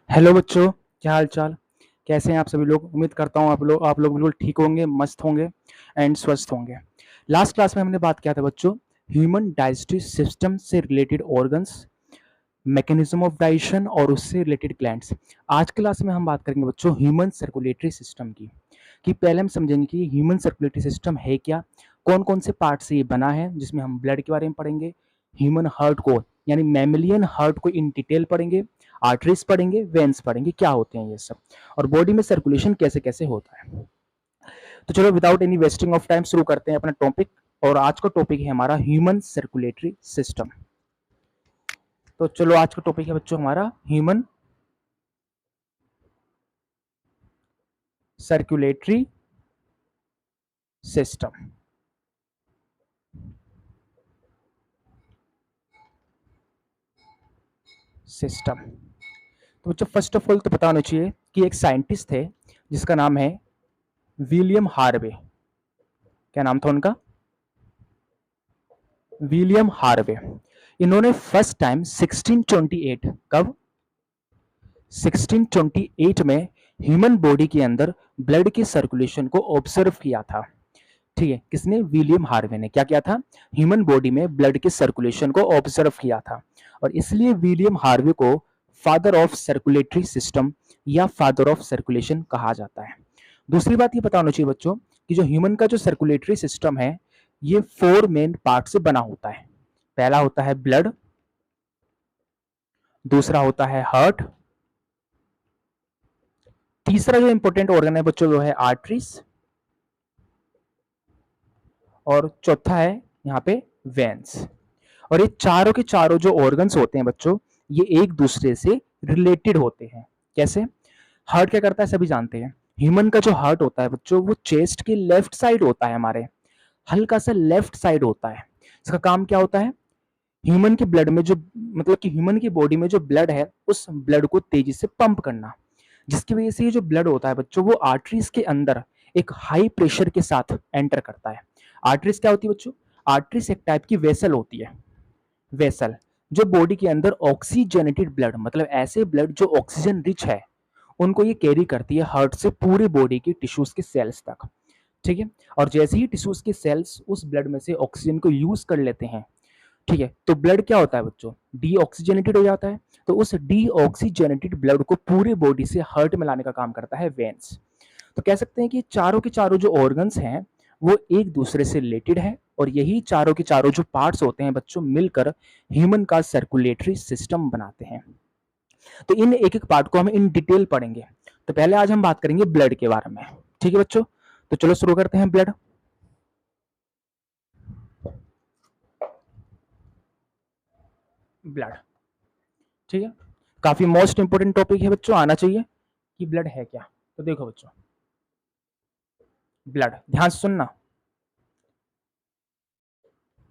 Hello बच्चों, क्या हाल चाल। कैसे हैं आप सभी लोग। उम्मीद करता हूँ आप लोग बिल्कुल ठीक होंगे, मस्त होंगे एंड स्वस्थ होंगे। लास्ट क्लास में हमने बात किया था बच्चों ह्यूमन डाइजेस्टिव सिस्टम से related organs, mechanism of digestion और उससे रिलेटेड ग्लैंड्स। आज क्लास में हम बात करेंगे बच्चों ह्यूमन सर्कुलेटरी सिस्टम की। कि पहले हम समझेंगे कि ह्यूमन सर्कुलेटरी सिस्टम है क्या, कौन कौन से पार्ट से ये बना है, जिसमें हम ब्लड के बारे में पढ़ेंगे, ह्यूमन हार्ट को यानी मैमिलियन हार्ट को इन डिटेल पढ़ेंगे, आर्टरीज पढ़ेंगे, वेन्स पढ़ेंगे, क्या होते हैं ये सब, और बॉडी में सर्कुलेशन कैसे कैसे होता है। तो चलो without any wasting of time शुरू करते हैं अपना टॉपिक। और आज का टॉपिक है हमारा ह्यूमन सर्कुलेटरी सिस्टम। तो चलो आज का टॉपिक है बच्चों हमारा ह्यूमन सर्कुलेटरी सिस्टम। तो बच्चों फर्स्ट ऑफ ऑल तो पता होना चाहिए कि एक साइंटिस्ट थे जिसका नाम है विलियम हार्वे। क्या नाम था उनका? William Harvey. इन्होंने फर्स्ट टाइम 1628, कब? 1628 में ह्यूमन बॉडी के अंदर ब्लड की सर्कुलेशन को ऑब्जर्व किया था। ठीक है, किसने? विलियम हार्वे ने क्या किया था? ह्यूमन बॉडी में ब्लड की सर्कुलेशन को ऑब्जर्व किया था। और इसलिए विलियम हार्वे को फादर ऑफ सर्कुलेटरी सिस्टम या फादर ऑफ सर्कुलेशन कहा जाता है। दूसरी बात ये पता होना चाहिए बच्चों कि जो ह्यूमन का जो सर्कुलेटरी सिस्टम है ये 4 मेन पार्ट से बना होता है। पहला होता है ब्लड, दूसरा होता है हार्ट, तीसरा जो इंपॉर्टेंट ऑर्गन है बच्चों वो है आर्टरीज, और चौथा है यहाँ पे वेन्स। और ये चारों के चारों जो ऑर्गन्स होते हैं बच्चों ये एक दूसरे से रिलेटेड होते हैं। कैसे? हार्ट क्या करता है सभी जानते हैं। ह्यूमन का जो हार्ट होता है बच्चों वो चेस्ट के लेफ्ट साइड होता है, हमारे हल्का सा लेफ्ट साइड होता है। इसका काम क्या होता है? ह्यूमन के ब्लड में जो मतलब कि ह्यूमन की बॉडी में जो ब्लड है उस ब्लड को तेजी से पंप करना, जिसकी वजह से ये जो ब्लड होता है बच्चों वो आर्टरीज के अंदर एक हाई प्रेशर के साथ एंटर करता है। आर्टरीज क्या होती है बच्चों? आर्टरीज एक टाइप की वेसल होती है। वेसल जो बॉडी के अंदर ऑक्सीजनेटेड ब्लड मतलब ऐसे ब्लड जो ऑक्सीजन रिच है उनको ये कैरी करती है हार्ट से पूरे बॉडी की टिश्यूज के सेल्स तक। ठीक है, और जैसे ही टिश्यूज के सेल्स उस ब्लड में से ऑक्सीजन को यूज कर लेते हैं, ठीक है, तो ब्लड क्या होता है बच्चों? डीऑक्सीजनेटेड हो जाता है। तो उस डीऑक्सीजनेटेड ब्लड को पूरे बॉडी से हार्ट में लाने का काम करता है वेन्स। तो कह सकते हैं कि चारों के चारों जो ऑर्गन्स हैं वो एक दूसरे से रिलेटेड है, और यही चारों के चारों जो पार्ट्स होते हैं बच्चों मिलकर ह्यूमन का सर्कुलेटरी सिस्टम बनाते हैं। तो इन एक एक पार्ट को हम इन डिटेल पढ़ेंगे। तो पहले आज हम बात करेंगे ब्लड के बारे में। ठीक है बच्चों, तो चलो शुरू करते हैं। ब्लड, ब्लड, ठीक है, काफी मोस्ट इंपोर्टेंट टॉपिक है बच्चों, आना चाहिए कि ब्लड है क्या। तो देखो बच्चों, ब्लड ध्यान से सुनना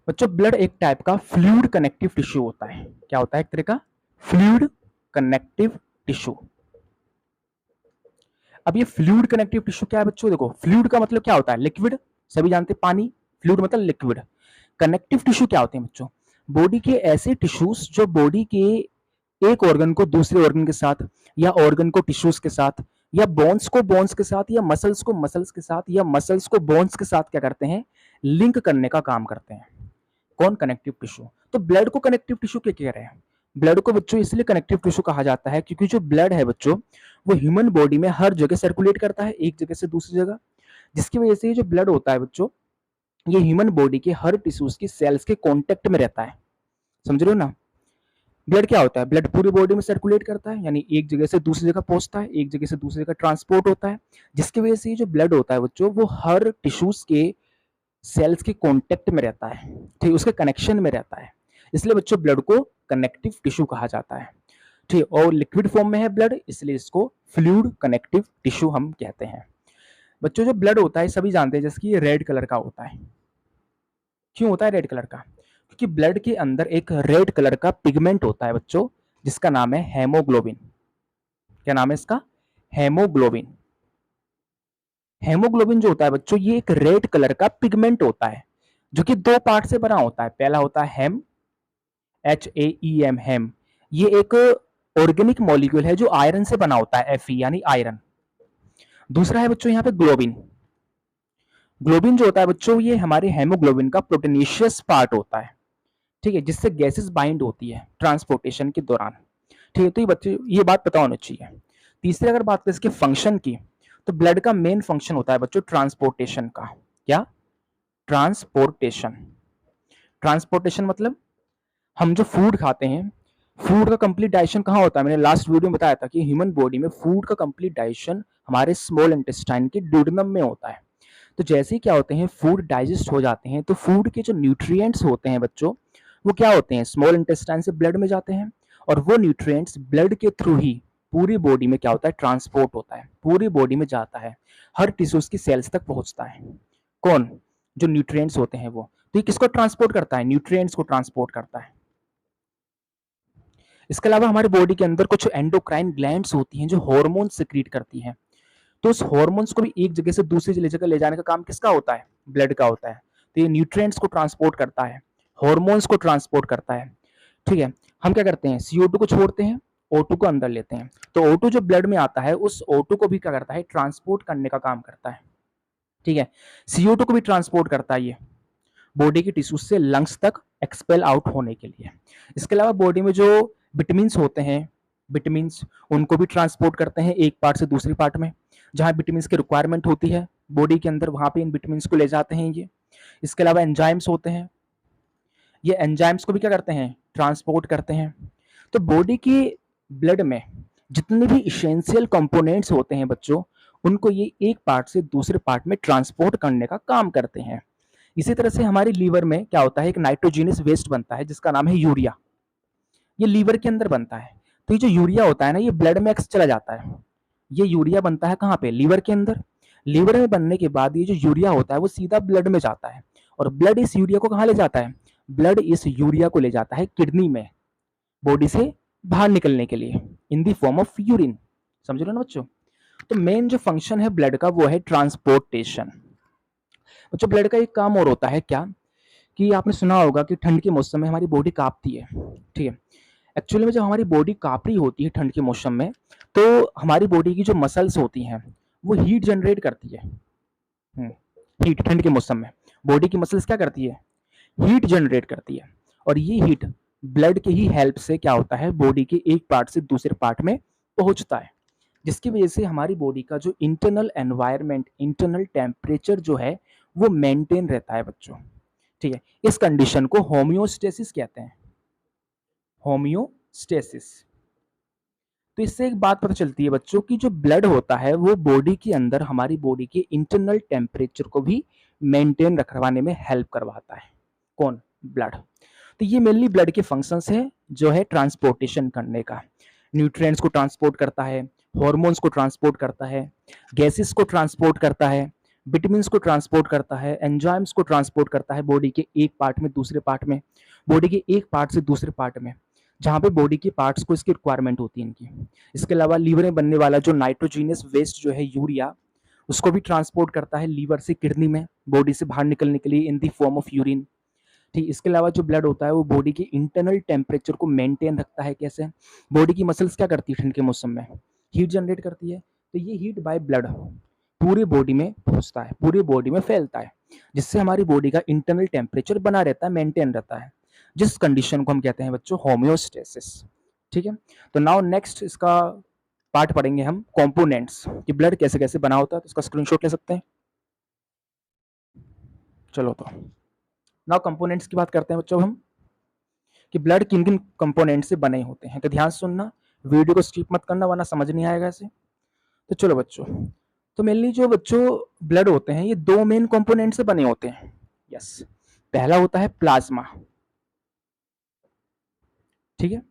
बच्चों। ब्लड एक टाइप का फ्लूइड कनेक्टिव टिश्यू होता है। क्या होता है? एक तरह का फ्लूइड कनेक्टिव टिश्यू। अब ये फ्लूइड कनेक्टिव टिश्यू क्या है बच्चों? देखो, फ्लूइड का मतलब क्या होता है? लिक्विड, सभी जानते हैं पानी। फ्लूइड मतलब लिक्विड। कनेक्टिव टिश्यू क्या होते हैं बच्चों? बॉडी के ऐसे टिश्यूज जो बॉडी के एक ऑर्गन को दूसरे ऑर्गन के साथ, या ऑर्गन को टिश्यूज के साथ, या बोन्स को बोन्स के साथ, या मसल्स को मसल्स के साथ, या मसल्स को बोन्स के साथ क्या करते हैं? लिंक करने का काम करते हैं। कौन? Connective tissue. तो ब्लड को कनेक्टिव टिश्यू क्या कह रहे हैं? ब्लड को बच्चों इसलिए कनेक्टिव टिश्यू कहा जाता है क्योंकि जो ब्लड है बच्चों वो ह्यूमन बॉडी में हर जगह सर्कुलेट करता है, एक जगह से दूसरी जगह, जिसकी वजह से ये जो ब्लड होता है बच्चों ये ह्यूमन बॉडी के हर टिश्यूज की सेल्स के कांटेक्ट में रहता है। समझ रहे हो ना? ब्लड क्या होता है? ब्लड पूरी बॉडी में सर्कुलेट करता है, यानी एक जगह से दूसरी जगह पहुंचता है, एक जगह से दूसरी जगह ट्रांसपोर्ट होता है, जिसकी वजह से ये जो ब्लड होता है बच्चों वो हर टिश्यूज के सेल्स के कांटेक्ट में रहता है, ठीक, उसके कनेक्शन में रहता है। इसलिए बच्चों ब्लड को कनेक्टिव टिश्यू कहा जाता है। ठीक, और लिक्विड फॉर्म में है ब्लड, इसलिए इसको फ्लूइड कनेक्टिव टिश्यू हम कहते हैं। बच्चों जो ब्लड होता है सभी जानते हैं जैसे कि ये रेड कलर का होता है। क्यों होता है रेड कलर का? क्योंकि ब्लड के अंदर एक रेड कलर का पिगमेंट होता है बच्चों जिसका नाम है हेमोग्लोबिन। क्या नाम है इसका? हेमोग्लोबिन। हेमोग्लोबिन जो होता है बच्चों ये एक रेड कलर का पिगमेंट होता है जो कि दो पार्ट से बना होता है। पहला होता है हेम, HAEM, हेम। ये एक ऑर्गेनिक मॉलिक्यूल है जो आयरन से बना होता है, Fe यानी आयरन। दूसरा है बच्चों यहाँ पे ग्लोबिन। ग्लोबिन जो होता है बच्चों ये हमारे हेमोग्लोबिन का प्रोटीनेशियस पार्ट होता है, ठीक है, जिससे गैसेस बाइंड होती है ट्रांसपोर्टेशन के दौरान, ठीक है। तो ये बच्चे ये बात पता होनी चाहिए। तीसरी अगर बात करें इसके फंक्शन की, तो ब्लड का मेन फंक्शन होता है बच्चों ट्रांसपोर्टेशन का। क्या? ट्रांसपोर्टेशन। ट्रांसपोर्टेशन मतलब हम जो फूड खाते हैं, फूड का कंप्लीट डाइजेशन कहाँ होता है? मैंने लास्ट वीडियो में बताया था कि ह्यूमन बॉडी में फूड का कंप्लीट डाइजेशन हमारे स्मॉल इंटेस्टाइन के ड्यूडेनम में होता है। तो जैसे ही क्या होते हैं फूड डाइजेस्ट हो जाते हैं, तो फूड के जो न्यूट्रिएंट्स होते हैं बच्चों, वो क्या होते हैं? स्मॉल इंटेस्टाइन से ब्लड में जाते हैं, और वो न्यूट्रिएंट्स ब्लड के थ्रू ही पूरी बॉडी में क्या होता है? ट्रांसपोर्ट होता है, पूरी बॉडी में जाता है, हर टिश्यूज की सेल्स तक पहुंचता है। कौन? जो न्यूट्रिएंट्स होते हैं वो। तो ये किसको ट्रांसपोर्ट करता है? न्यूट्रिएंट्स को ट्रांसपोर्ट करता है। इसके अलावा हमारे बॉडी के अंदर कुछ एंडोक्राइन ग्लैंड्स होती हैं जो हार्मोन सिक्रीट करती हैं। तो उस हार्मोन्स को भी एक जगह से दूसरी जगह ले जाने का काम किसका होता है? ब्लड का होता है। तो ये न्यूट्रिएंट्स को ट्रांसपोर्ट करता है, हार्मोन्स को ट्रांसपोर्ट करता है, ठीक है। हम क्या करते हैं? CO2 को छोड़ते हैं, O2 को अंदर लेते हैं। तो O2 जो ब्लड में आता है, उस O2 को भी क्या करता है? ट्रांसपोर्ट करने का काम करता है, ठीक है। CO2 को भी ट्रांसपोर्ट करता है ये बॉडी की टिश्यूज से लंग्स तक एक्सपेल आउट होने के लिए। इसके अलावा बॉडी में जो विटामिन्स होते हैं, विटामिन्स उनको भी ट्रांसपोर्ट करते हैं एक पार्ट से दूसरी पार्ट में। जहां विटामिन्स की रिक्वायरमेंट होती है बॉडी के अंदर, वहां पे इन विटामिन्स को ले जाते हैं ये। इसके अलावा एंजाइम्स होते हैं, ये एंजाइम्स को भी क्या करते हैं? ट्रांसपोर्ट करते हैं। तो बॉडी के ब्लड में जितने भी इसेंशियल कंपोनेंट्स होते हैं बच्चों, उनको ये एक पार्ट से दूसरे पार्ट में ट्रांसपोर्ट करने का काम करते हैं। इसी तरह से हमारे लीवर में क्या होता है? एक नाइट्रोजीनियस वेस्ट बनता है जिसका नाम है यूरिया। ये लीवर के अंदर बनता है। तो ये जो यूरिया होता है ना, ये ब्लड में चला जाता है। ये यूरिया बनता है कहाँ पे? लीवर के अंदर। लीवर में बनने के बाद ये जो यूरिया होता है वो सीधा ब्लड में जाता है, और ब्लड इस यूरिया को कहाँ ले जाता है? ब्लड इस यूरिया को ले जाता है किडनी में, बॉडी से बाहर निकलने के लिए, इन दी फॉर्म ऑफ यूरिन। समझ लो ना बच्चों। तो मेन जो फंक्शन है ब्लड का वो है ट्रांसपोर्टेशन। बच्चों ब्लड का एक काम और होता है क्या, कि आपने सुना होगा कि ठंड के मौसम में हमारी बॉडी कांपती है, ठीक है। एक्चुअली में जब हमारी बॉडी कांप रही होती है ठंड के मौसम में, तो हमारी बॉडी की जो मसल्स होती हैं वो हीट जनरेट करती है। हीट ठंड के मौसम में बॉडी की मसल्स क्या करती है? हीट जनरेट करती है, और ये हीट ब्लड के ही हेल्प से क्या होता है? बॉडी के एक पार्ट से दूसरे पार्ट में पहुंचता है, जिसकी वजह से हमारी बॉडी का जो इंटरनल एनवायरनमेंट, इंटरनल टेम्परेचर जो है वो मेंटेन रहता है बच्चों, ठीक है। इस कंडीशन को होम्योस्टेसिस कहते हैं, होम्योस्टेसिस। तो इससे एक बात पता चलती है बच्चों कि जो ब्लड होता है वो बॉडी के अंदर हमारी बॉडी के इंटरनल टेम्परेचर को भी मेंटेन रखवाने में हेल्प करवाता है। कौन? ब्लड। तो ये मेनली ब्लड के फंक्शंस है जो है ट्रांसपोर्टेशन करने का। न्यूट्रिएंट्स को ट्रांसपोर्ट करता है, हार्मोन्स को ट्रांसपोर्ट करता है, गैसेस को ट्रांसपोर्ट करता है, विटामिन्स को ट्रांसपोर्ट करता है, एंजाइम्स को ट्रांसपोर्ट करता है बॉडी के एक पार्ट में दूसरे पार्ट में, बॉडी के एक पार्ट से दूसरे पार्ट में, जहाँ पे बॉडी के पार्ट्स को इसकी रिक्वायरमेंट होती है इनकी। इसके अलावा लीवर में बनने वाला जो नाइट्रोजीनियस वेस्ट जो है यूरिया, उसको भी ट्रांसपोर्ट करता है लीवर से किडनी में, बॉडी से बाहर निकलने के लिए इन दी फॉर्म ऑफ यूरिन, ठीक। इसके अलावा जो ब्लड होता है वो बॉडी के इंटरनल टेम्परेचर को मेंटेन रखता है। कैसे? बॉडी की मसल्स क्या करती है ठंड के मौसम में? हीट जनरेट करती है। तो ये हीट बाय ब्लड पूरी बॉडी में पहुंचता है, पूरी बॉडी में फैलता है, जिससे हमारी बॉडी का इंटरनल टेम्परेचर बना रहता है, मेंटेन रहता है, जिस कंडीशन को हम कहते हैं बच्चों होम्योस्टेसिस, ठीक है। तो नाउ नेक्स्ट इसका पार्ट पढ़ेंगे हम कंपोनेंट्स, कि ब्लड कैसे कैसे बना होता है। तो इसका स्क्रीनशॉट ले सकते हैं। चलो तो नाउ कंपोनेंट्स की बात करते हैं बच्चों हम, कि ब्लड किन किन कंपोनेंट से बने होते हैं। तो ध्यान से सुनना, वीडियो को स्किप मत करना वरना समझ नहीं आएगा ऐसे। तो चलो बच्चों, तो मेनली जो बच्चों ब्लड होते हैं ये दो मेन कंपोनेंट से बने होते हैं। यस, पहला होता है प्लाज्मा, ठीक है,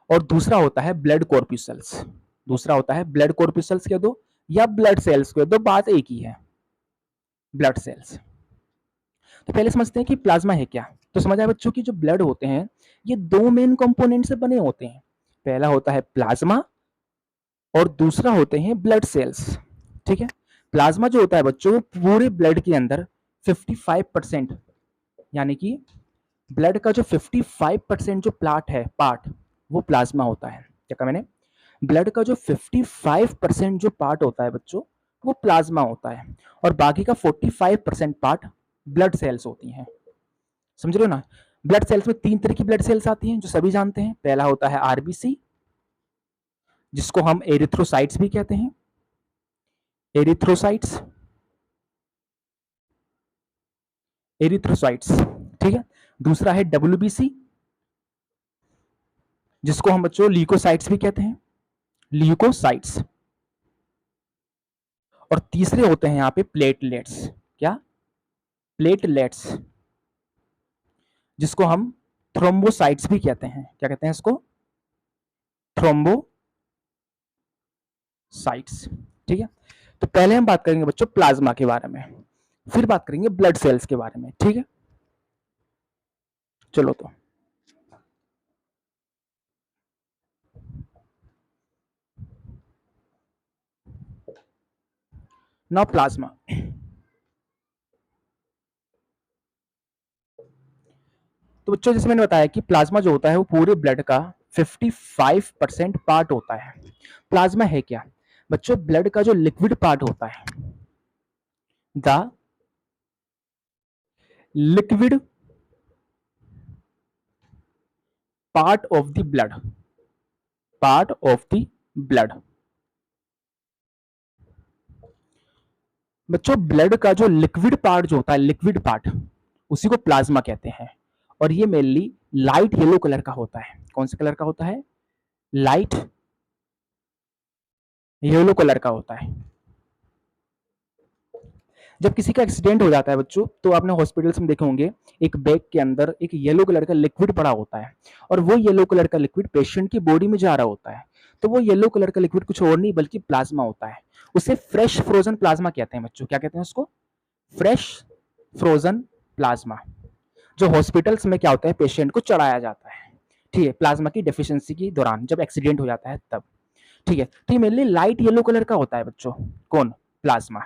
और दूसरा होता है ब्लड कॉर्प्यूसल्स। दूसरा होता है ब्लड कॉर्प्यूसल्स कह दो या ब्लड सेल्स कह दो, बात एक ही है, ब्लड सेल्स। तो पहले समझते हैं कि प्लाज्मा है क्या। तो समझ आया बच्चों की जो ब्लड होते हैं ये दो मेन कंपोनेंट से बने होते हैं। पहला होता है प्लाज्मा और दूसरा होते हैं ब्लड सेल्स, ठीक है। प्लाज्मा जो होता है बच्चों पूरे ब्लड के अंदर 55%, यानी कि ब्लड का जो 55% जो पार्ट वो प्लाज्मा होता है, क्या कहा मैंने, ब्लड का जो 55% जो पार्ट होता है बच्चों वो प्लाज्मा होता है और बाकी का 45% पार्ट ब्लड सेल्स होती हैं। समझ रहे हो ना। ब्लड सेल्स में 3 तरह की ब्लड सेल्स आती हैं जो सभी जानते हैं। पहला होता है आरबीसी, जिसको हम एरिथ्रोसाइट्स भी कहते हैं, एरिथ्रोसाइट्स, एरिथ्रोसाइट्स, ठीक है। दूसरा है डब्ल्यूबीसी, जिसको हम बच्चों ल्यूकोसाइट्स भी कहते हैं, ल्यूकोसाइट्स। और तीसरे होते हैं यहाँ पे प्लेटलेट्स, क्या, प्लेटलेट्स, जिसको हम थ्रोम्बोसाइट्स भी कहते हैं। क्या कहते हैं इसको, थ्रोम्बोसाइट्स, ठीक है। तो पहले हम बात करेंगे बच्चों प्लाज्मा के बारे में, फिर बात करेंगे ब्लड सेल्स के बारे में, ठीक है। चलो तो नाउ प्लाज्मा। तो बच्चों जैसे मैंने बताया कि प्लाज्मा जो होता है वो पूरे ब्लड का 55% पार्ट होता है। प्लाज्मा है क्या बच्चों, ब्लड का जो लिक्विड पार्ट होता है, the liquid part of the blood, part of the blood. बच्चों ब्लड का जो लिक्विड पार्ट जो होता है, लिक्विड पार्ट, उसी को प्लाज्मा कहते हैं। और ये मेनली लाइट येलो कलर का होता है। कौन से कलर का होता है, लाइट येलो कलर का होता है। जब किसी का एक्सीडेंट हो जाता है बच्चों, तो आपने हॉस्पिटल्स में देखे होंगे एक बैग के अंदर एक येलो कलर का लिक्विड पड़ा होता है और वो येलो कलर का लिक्विड पेशेंट की बॉडी में जा रहा होता है। तो वो येलो कलर का लिक्विड कुछ और नहीं बल्कि प्लाज्मा होता है। उसे फ्रेश फ्रोजन प्लाज्मा कहते हैं बच्चों। क्या कहते हैं उसको, फ्रेश फ्रोजन प्लाज्मा, जो हॉस्पिटल्स में क्या होता है पेशेंट को चढ़ाया जाता है, ठीक है, प्लाज्मा की डेफिशिएंसी के दौरान जब एक्सीडेंट हो जाता है तब, ठीक है। तो ये मेनली लाइट येलो कलर का होता है बच्चों, कौन, प्लाज्मा,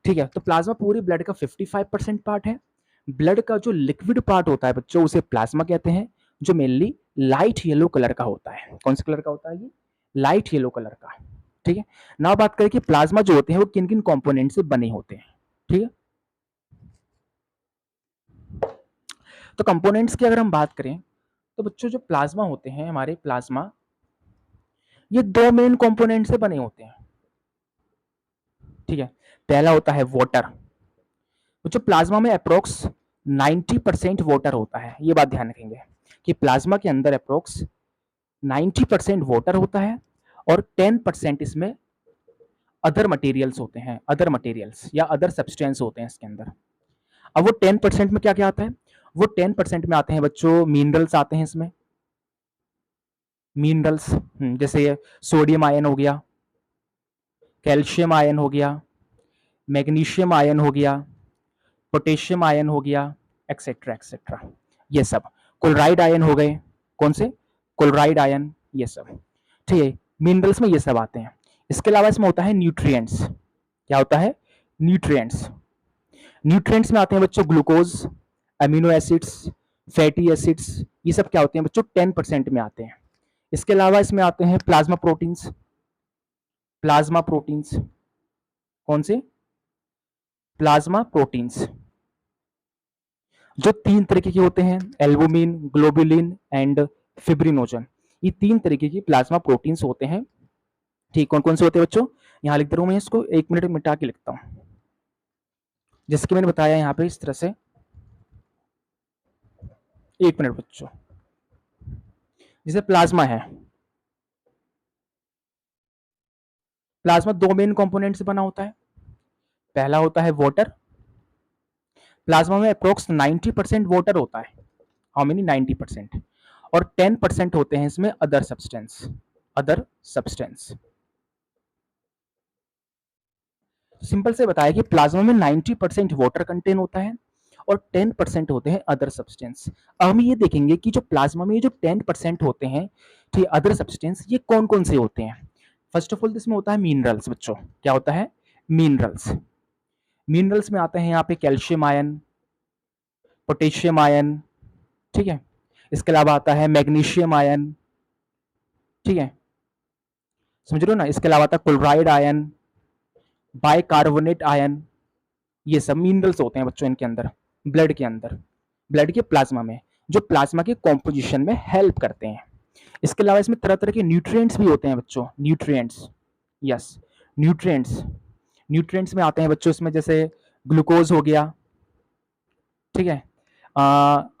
ठीक है। तो प्लाज्मा पूरी ब्लड का 55% पार्ट है। ब्लड का जो लिक्विड पार्ट होता है बच्चों उसे प्लाज्मा कहते हैं, जो मेनली लाइट येलो कलर का होता है। कौन से कलर का होता है ये, लाइट येलो कलर का, ठीक है। नाउ बात करें कि प्लाज्मा जो होते हैं वो किन किन कंपोनेंट से बने होते हैं, ठीक है। तो कंपोनेंट्स की अगर हम बात करें तो बच्चों जो प्लाज्मा होते हैं हमारे, प्लाज्मा ये 2 मेन कंपोनेंट से बने होते हैं, ठीक है। पहला होता है वाटर। बच्चों प्लाज्मा में अप्रोक्स 90% वाटर होता है। ये बात ध्यान रखेंगे कि प्लाज्मा के अंदर अप्रोक्स 90% वाटर होता है और 10% इसमें अदर मटेरियल्स होते हैं, अदर मटेरियल्स या अदर सब्सटेंस होते हैं इसके अंदर। अब वो 10% में क्या क्या आता है, वो 10% में आते हैं बच्चों मिनरल्स आते हैं इसमें, मिनरल्स, जैसे सोडियम आयन हो गया, कैल्शियम आयन हो गया, मैग्नीशियम आयन हो गया, पोटेशियम आयन हो गया, एक्सेट्रा एक्सेट्रा, ये सब क्लोराइड आयन हो गए। कौन से, क्लोराइड आयन, ये सब, ठीक है। मिनरल्स में ये सब आते हैं। इसके अलावा इसमें होता है न्यूट्रिएंट्स। क्या होता है, न्यूट्रिएंट्स। न्यूट्रिएंट्स में आते हैं बच्चों glucose, amino acids, fatty acids, ये सब क्या होते हैं बच्चों 10% में आते हैं। इसके अलावा इसमें आते हैं प्लाज्मा प्रोटीन्स, प्लाज्मा प्रोटीन्स, कौन से, प्लाज्मा प्रोटीन्स, जो 3 तरीके के होते हैं, एल्बुमिन, ग्लोबुलिन एंड फिब्रिनोजन। ये 3 तरीके की प्लाज्मा प्रोटीन्स होते हैं, ठीक। कौन कौन से होते हैं बच्चों, यहां लिख दे रहा हूं मैं, इसको 1 मिनट मिटा के लिखता हूं, जैसे कि मैंने बताया यहां पे इस तरह से। 1 मिनट बच्चों, जैसे प्लाज्मा है, प्लाज्मा 2 मेन कंपोनेंट से बना होता है। पहला होता है वाटर। प्लाज्मा में अप्रोक्स 90% वाटर होता है। How many, 90%। और 10% होते हैं इसमें other substance, other substance. Simple से बताया कि प्लाज्मा में 90% वाटर कंटेन होता है और 10% होते हैं अदर सब्सटेंस। अब हम ये देखेंगे कि जो प्लाज्मा में जो 10% होते हैं, ठीक, अदर सब्सटेंस, ये कौन कौन से होते हैं। फर्स्ट ऑफ ऑल इसमें होता है मिनरल्स बच्चों। क्या होता है, मिनरल्स। मिनरल्स में आते हैं यहाँ पे कैल्शियम आयन, पोटेशियम आयन, ठीक है। इसके अलावा आता है मैग्नीशियम आयन, ठीक है। समझ रहे हो ना। इसके अलावा था क्लोराइड आयन, बाइकार्बोनेट आयन, ये सब मिनरल्स होते हैं बच्चों इनके अंदर, ब्लड के अंदर, ब्लड के प्लाज्मा में, जो प्लाज्मा के कॉम्पोजिशन में हेल्प करते हैं। इसके अलावा इसमें तरह तरह के न्यूट्रिएंट्स भी होते हैं बच्चों, न्यूट्रिएंट्स, यस न्यूट्रिएंट्स, न्यूट्रिएंट्स में आते हैं बच्चों इसमें जैसे ग्लूकोज हो गया, ठीक है,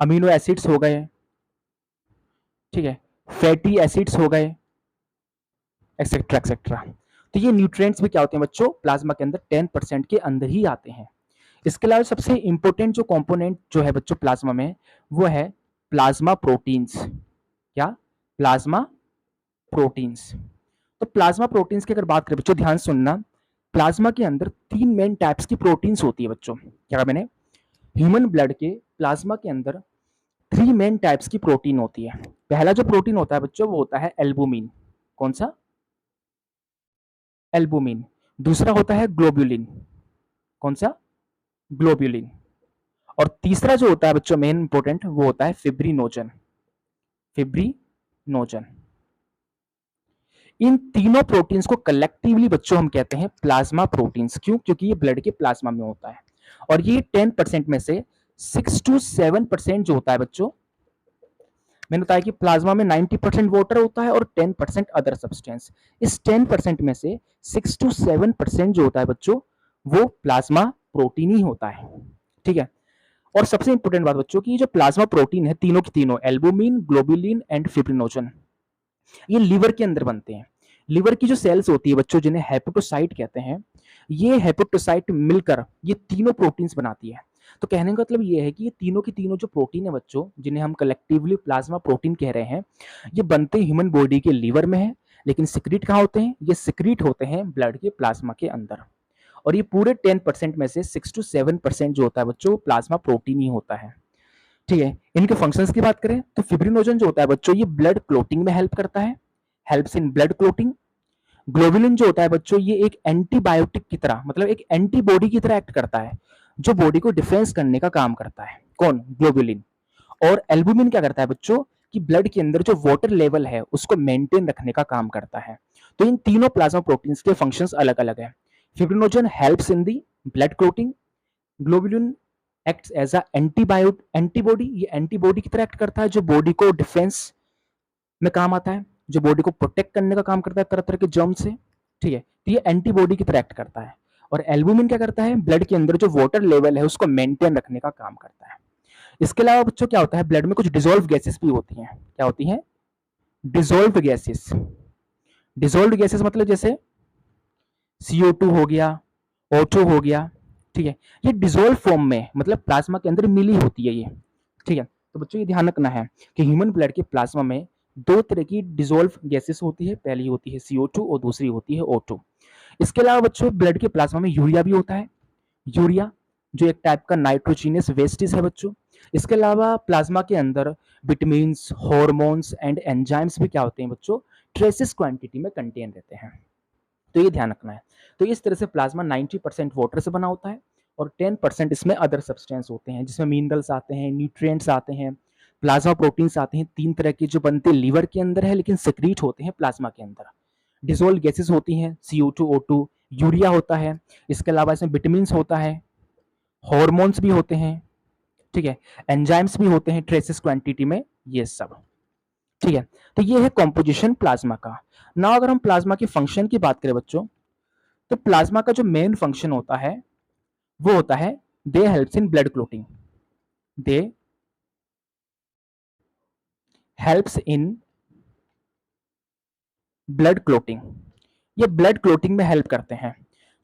अमीनो एसिड्स हो गए, ठीक है, फैटी एसिड्स हो गए, एक्सेट्रा एक्सेट्रा। तो ये न्यूट्रिएंट्स भी क्या होते हैं बच्चों, प्लाज्मा के अंदर 10% के अंदर ही आते हैं। इसके अलावा सबसे इंपॉर्टेंट जो कंपोनेंट जो है बच्चों प्लाज्मा में, वो है प्लाज्मा प्रोटीन्स। क्या? Plasma proteins. तो प्लाज्मा प्रोटीन्स की अगर बात करें बच्चों, ध्यान सुनना, प्लाज्मा के अंदर 3 मेन टाइप्स की प्रोटीन्स होती है बच्चों। क्या मैंने, ह्यूमन ब्लड के प्लाज्मा के अंदर 3 मेन टाइप्स की प्रोटीन होती है। पहला जो प्रोटीन होता है बच्चों वो होता है एल्बुमिन। कौन सा? एल्बुमिन। दूसरा होता है ग्लोब्यूलिन। कौन सा? ग्लोब्यूलिन। और तीसरा जो होता है बच्चों मेन इंपॉर्टेंट, वो होता है फिब्रिनोजन। फिब्रिनोजन। इन तीनों प्रोटीन्स को कलेक्टिवली बच्चों हम कहते हैं प्लाज्मा प्रोटीन्स। क्यों? क्योंकि ये ब्लड के प्लाज्मा में होता है। और ये 10% में से 6 to 7% जो होता है बच्चों, मैंने बताया कि प्लाज्मा में 90% वाटर होता है और 10% अदर सब्सटेंस। इस 10% में से 6 to 7% जो होता है बच्चों, वो प्लाज्मा प्रोटीन ही होता है। ठीक है। और सबसे इंपॉर्टेंट बात बच्चों की, जो प्लाज्मा प्रोटीन है तीनों की तीनों, एल्बुमिन, ग्लोबुलिन एंड फिब्रिनोजन, ये लिवर के अंदर बनते हैं। लिवर की जो सेल्स होती है बच्चों, जिन्हें हेपेटोसाइट कहते हैं, ये हेपेटोसाइट मिलकर ये तीनों प्रोटीन्स बनाती है। तो कहने का मतलब ये है कि ये तीनों की तीनों जो प्रोटीन है बच्चों, जिन्हें हम कलेक्टिवली प्लाज्मा प्रोटीन कह रहे हैं, ये बनते ह्यूमन बॉडी के लीवर में है, लेकिन सिक्रीट कहाँ होते हैं? ये सिक्रीट होते हैं ब्लड के प्लाज्मा के अंदर। और ये पूरे 10% में से 6 to 7% जो होता है बच्चों, प्लाज्मा प्रोटीन ही होता है। ठीक है। इनके फंक्शंस की बात करें तो फिब्रिनोजन जो होता है बच्चों, ये ब्लड क्लोटिंग में हेल्प करता है, helps in blood clotting. Globulin जो होता है बच्चों, ये एक एंटीबायोटिक की तरह, मतलब एक एंटीबॉडी की तरह एक्ट करता है, जो बॉडी को डिफेंस करने का काम करता है। कौन? ग्लोबुलिन। और एल्बुमिन क्या करता है बच्चों, कि ब्लड के अंदर जो वाटर लेवल है उसको मेंटेन रखने का काम करता है। तो इन तीनों प्लाज्मा प्रोटीन्स के फंक्शंस अलग अलग है। Fibrinogen helps in the blood clotting, globulin acts as a antibody, ये एंटीबॉडी की तरह एक्ट करता है, जो बॉडी को डिफेंस में काम आता है, जो बॉडी को प्रोटेक्ट करने का काम करता है तरह तरह के जर्म से। ठीक है। तो ये एंटीबॉडी की तरह एक्ट करता है। और एल्बुमिन क्या करता है? ब्लड के अंदर जो वाटर लेवल है उसको मेंटेन रखने का काम करता है। इसके अलावा बच्चों क्या होता है, ब्लड में कुछ डिसॉल्व गैसेस भी होती हैं। क्या होती हैं? Dissolve gases. डिसॉल्व गैसेस मतलब जैसे CO2 हो गया, O2 हो गया। ठीक है। ये डिसॉल्व फॉर्म में, मतलब प्लाज्मा के अंदर मिली होती है ये। ठीक है। तो बच्चों ये ध्यान रखना है कि ह्यूमन ब्लड के प्लाज्मा में 2 तरह की डिसॉल्व गैसेस होती है। पहली होती है CO2 और दूसरी होती है O2। इसके अलावा बच्चों ब्लड के प्लाज्मा में यूरिया भी होता है। यूरिया जो एक टाइप का नाइट्रोजीनियस वेस्टेज है बच्चों। इसके अलावा प्लाज्मा के अंदर विटामिन्स, हार्मोन्स एंड एंजाइम्स भी क्या होते हैं बच्चों, ट्रेसेस क्वांटिटी में कंटेन रहते हैं। तो ये ध्यान रखना है। तो इस तरह से प्लाज्मा 90% वाटर से बना होता है और 10% इसमें अदर सब्सटेंस होते हैं, जिसमें मिनरल्स आते हैं, न्यूट्रिएंट्स आते हैं, प्लाज्मा प्रोटीन्स आते हैं। 3 तरह के जो बनते लीवर के अंदर है, लेकिन सिक्रीट होते हैं प्लाज्मा के अंदर। डिसॉल्व गैसेस होती हैं, CO2, O2, यूरिया होता है। इसके अलावा इसमें विटामिन्स होता है, हॉर्मोन्स भी होते हैं। ठीक है। एंजाइम्स भी होते हैं ट्रेसेस क्वांटिटी में, ये सब। ठीक है। तो ये है कॉम्पोजिशन प्लाज्मा का। ना अगर हम प्लाज्मा के फंक्शन की बात करें बच्चों, तो प्लाज्मा का जो मेन फंक्शन होता है वो होता है, दे helps in blood clotting. They helps in blood clotting. ये ब्लड क्लोटिंग में हेल्प करते हैं,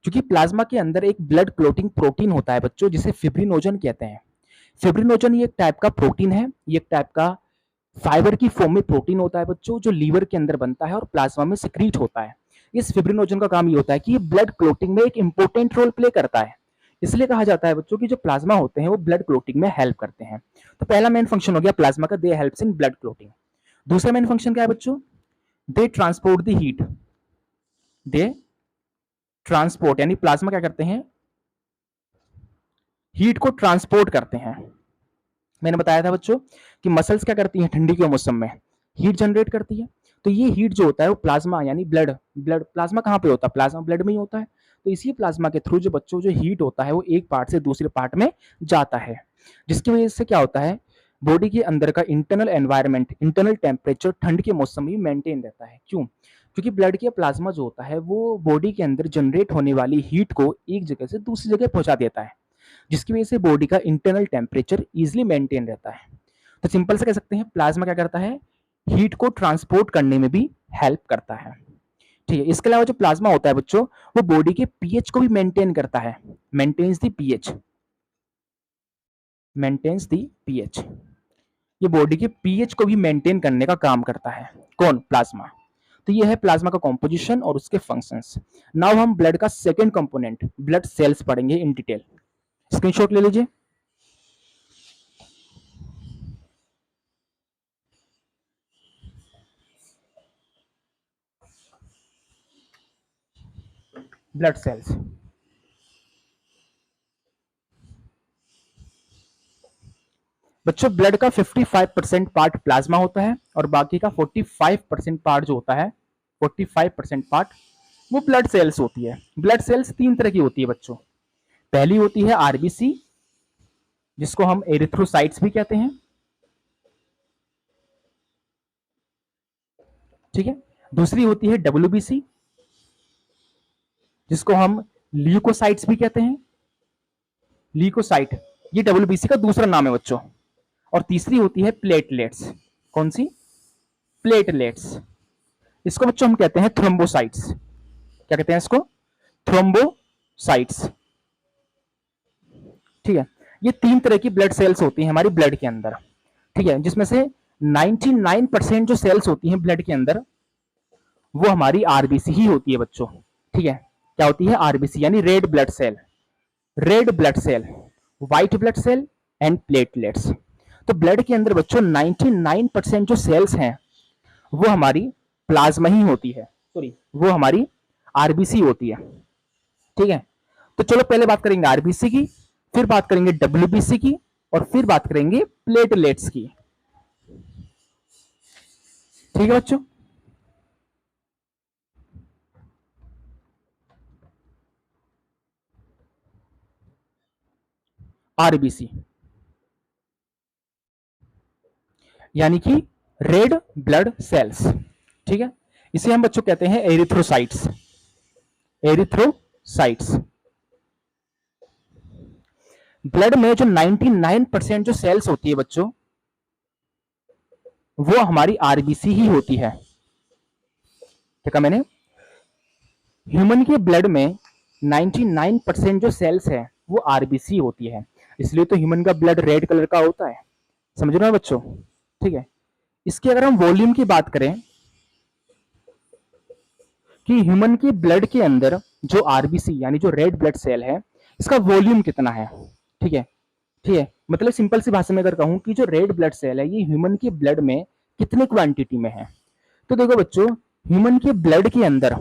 क्योंकि प्लाज्मा के अंदर एक ब्लड क्लोटिंग प्रोटीन होता है बच्चों, जिसे फिब्रिनोजन कहते हैं। फिब्रिनोजन ये एक टाइप का प्रोटीन है, ये एक टाइप का फाइबर की फॉर्म में प्रोटीन होता है बच्चों, जो लीवर के अंदर बनता है और प्लाज्मा में सिक्रीट होता है। इस फिब्रिनोजन का काम ये होता है कि ये ब्लड क्लोटिंग में एक इंपॉर्टेंट रोल प्ले करता है। इसलिए कहा जाता है बच्चों कि जो प्लाज्मा होते हैं वो ब्लड क्लोटिंग में हेल्प करते हैं। तो पहला मेन फंक्शन हो गया प्लाज्मा का, they helps in blood clotting. दूसरा मेन फंक्शन क्या है बच्चों? They transport the heat. They transport, यानी प्लाज्मा क्या करते हैं? हीट को ट्रांसपोर्ट करते हैं। मैंने बताया था बच्चों कि मसल्स क्या करती हैं ठंडी के मौसम में? हीट जनरेट करती है। तो ये हीट जो होता है वो प्लाज्मा यानी ब्लड ब्लड प्लाज्मा कहाँ पे होता है, प्लाज्मा ब्लड में ही होता है। तो इसी प्लाज्मा के थ्रू जो बच्चों जो हीट होता है वो एक पार्ट से दूसरे पार्ट में जाता है, जिसकी वजह से क्या होता है, बॉडी के अंदर का इंटरनल एनवायरनमेंट, इंटरनल टेम्परेचर ठंड के मौसम में मेंटेन रहता है। क्यों? क्योंकि ब्लड के प्लाज्मा जो होता है वो बॉडी के अंदर जनरेट होने वाली हीट को एक जगह से दूसरी जगह पहुंचा देता है, जिसकी वजह से बॉडी का इंटरनल टेम्परेचर इजिली मेंटेन रहता है। तो सिंपल से कह सकते हैं प्लाज्मा क्या करता है, हीट को ट्रांसपोर्ट करने में भी हेल्प करता है। ठीक है, इसके अलावा जो प्लाज्मा होता है बच्चों वो बॉडी के पीएच को भी मेंटेन करता है, maintains the pH, maintains the pH. ये बॉडी के पीएच को भी मेंटेन करने का काम करता है। कौन? प्लाज्मा। तो ये है प्लाज्मा का कॉम्पोजिशन और उसके फंक्शंस। नाउ हम ब्लड का सेकंड कंपोनेंट ब्लड सेल्स पढ़ेंगे इन डिटेल। स्क्रीनशॉट ले लीजिए। ब्लड सेल्स, बच्चों ब्लड का 55% पार्ट प्लाज्मा होता है और बाकी का 45% पार्ट जो होता है, 45% पार्ट वो ब्लड सेल्स होती है। ब्लड सेल्स तीन तरह की होती है बच्चों। पहली होती है आरबीसी, जिसको हम एरिथ्रोसाइट्स भी कहते हैं। ठीक है, दूसरी होती है डब्ल्यूबीसी, जिसको हम ल्यूकोसाइट्स भी कहते हैं। ल्यूकोसाइट ये डब्ल्यूबीसी का दूसरा नाम है बच्चों। और तीसरी होती है प्लेटलेट्स। कौन सी? प्लेटलेट्स। इसको बच्चों हम कहते हैं थ्रोम्बोसाइट्स। क्या कहते हैं इसको? थ्रोम्बोसाइट्स। ठीक है, ये तीन तरह की ब्लड सेल्स होती हैं हमारी ब्लड के अंदर। ठीक है, जिसमें से 99% जो सेल्स होती हैं ब्लड के अंदर वो हमारी आरबीसी ही होती है बच्चों। ठीक है, क्या होती है? आरबीसी यानी red blood cell, red blood cell, white blood cell and platelets. तो ब्लड के अंदर बच्चों 99% जो सेल्स हैं वो हमारी प्लाज्मा ही होती है, सॉरी वो हमारी आरबीसी होती है। ठीक है, तो चलो पहले बात करेंगे आरबीसी की, फिर बात करेंगे डब्ल्यूबीसी की और फिर बात करेंगे प्लेटलेट्स की। ठीक है बच्चों, आरबीसी यानी कि रेड ब्लड सेल्स। ठीक है, इसे हम बच्चों कहते हैं एरिथ्रोसाइट्स, एरिथ्रोसाइट्स। ब्लड में जो 99% जो सेल्स होती है बच्चों वो हमारी आरबीसी ही होती है। क्या कहा मैंने? ह्यूमन के ब्लड में 99% जो सेल्स है वो आरबीसी होती है, इसलिए तो ह्यूमन का ब्लड रेड कलर का होता है। समझ रहे हो बच्चों? ठीक है, इसकी अगर हम वॉल्यूम की बात करें कि ह्यूमन के ब्लड के अंदर जो आरबीसी यानी जो रेड ब्लड सेल है इसका वॉल्यूम कितना है। ठीक है, ठीक है, मतलब सिंपल सी भाषा में अगर कहूं कि जो रेड ब्लड सेल है ये ह्यूमन के ब्लड में कितने क्वांटिटी में है, तो देखो बच्चों ह्यूमन के ब्लड के अंदर,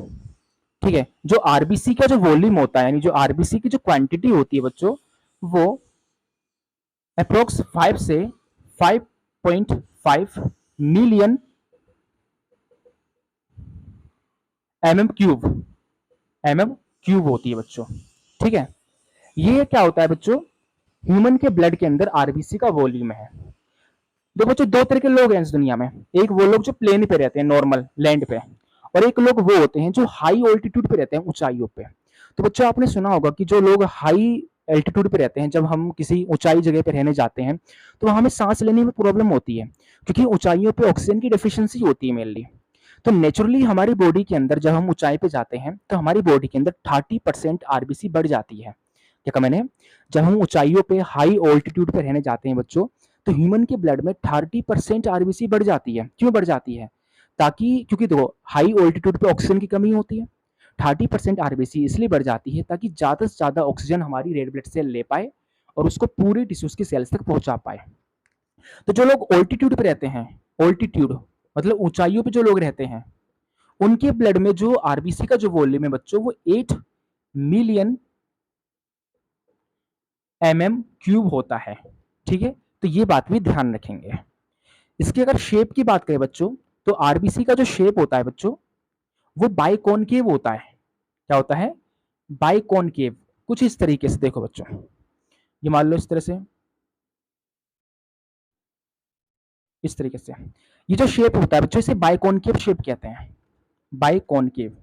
ठीक है, जो आरबीसी का जो वॉल्यूम होता है यानी जो आरबीसी की जो क्वांटिटी होती है बच्चों वो अप्रोक्स 5 से 5.5 मिलियन एमएम क्यूब होती है बच्चों। ठीक है, ये क्या होता है बच्चों? ह्यूमन के ब्लड के अंदर आरबीसी का वॉल्यूम है। देखो बच्चों दो तरह के लोग हैं इस दुनिया में, एक वो लोग जो प्लेन पे रहते हैं नॉर्मल लैंड पे, और एक लोग वो होते हैं जो हाई ऑल्टीट्यूड पे रहते हैं, ऊंचाइयों पे। तो बच्चों आपने सुना होगा कि जो लोग हाई एल्टीट्यूड पे रहते हैं, जब हम किसी ऊंचाई जगह पे रहने जाते हैं तो हमें सांस लेने में प्रॉब्लम होती है, क्योंकि ऊंचाइयों पे ऑक्सीजन की डेफिशिएंसी होती है मेनली। तो नेचुरली हमारी बॉडी के अंदर जब हम ऊंचाई पे जाते हैं तो हमारी बॉडी के अंदर 30% आरबीसी बढ़ जाती है। क्या कहा मैंने? जब हम ऊंचाइयों पे हाई ऑल्टीट्यूड पे रहने जाते हैं बच्चों तो ह्यूमन के ब्लड में 30% आरबीसी बढ़ जाती है। क्यों बढ़ जाती है? ताकि क्योंकि देखो हाई ऑल्टीट्यूड पे ऑक्सीजन की कमी होती है, 30% आरबीसी इसलिए बढ़ जाती है ताकि ज्यादा से ज्यादा ऑक्सीजन हमारी रेड ब्लड सेल ले पाए और उसको पूरे टिश्यूज की सेल्स तक पहुंचा पाए। तो जो लोग ऑल्टीट्यूड पे रहते हैं, ऑल्टीट्यूड मतलब ऊंचाइयों पे जो लोग रहते हैं, उनके ब्लड में जो आरबीसी का जो वॉल्यूम है बच्चों वो 8 मिलियन एमएम क्यूब होता है। ठीक है, तो ये बात भी ध्यान रखेंगे। इसकी अगर शेप की बात करें बच्चों तो आरबीसी का जो शेप होता है बच्चों वो बाइकॉनकेव होता है। क्या होता है? बाइकॉनकेव। कुछ इस तरीके से देखो बच्चों, ये मान लो इस तरह से, इस तरीके से ये जो शेप होता है बच्चों इसे बाइकॉनकेव शेप कहते हैं। बाइकॉनकेव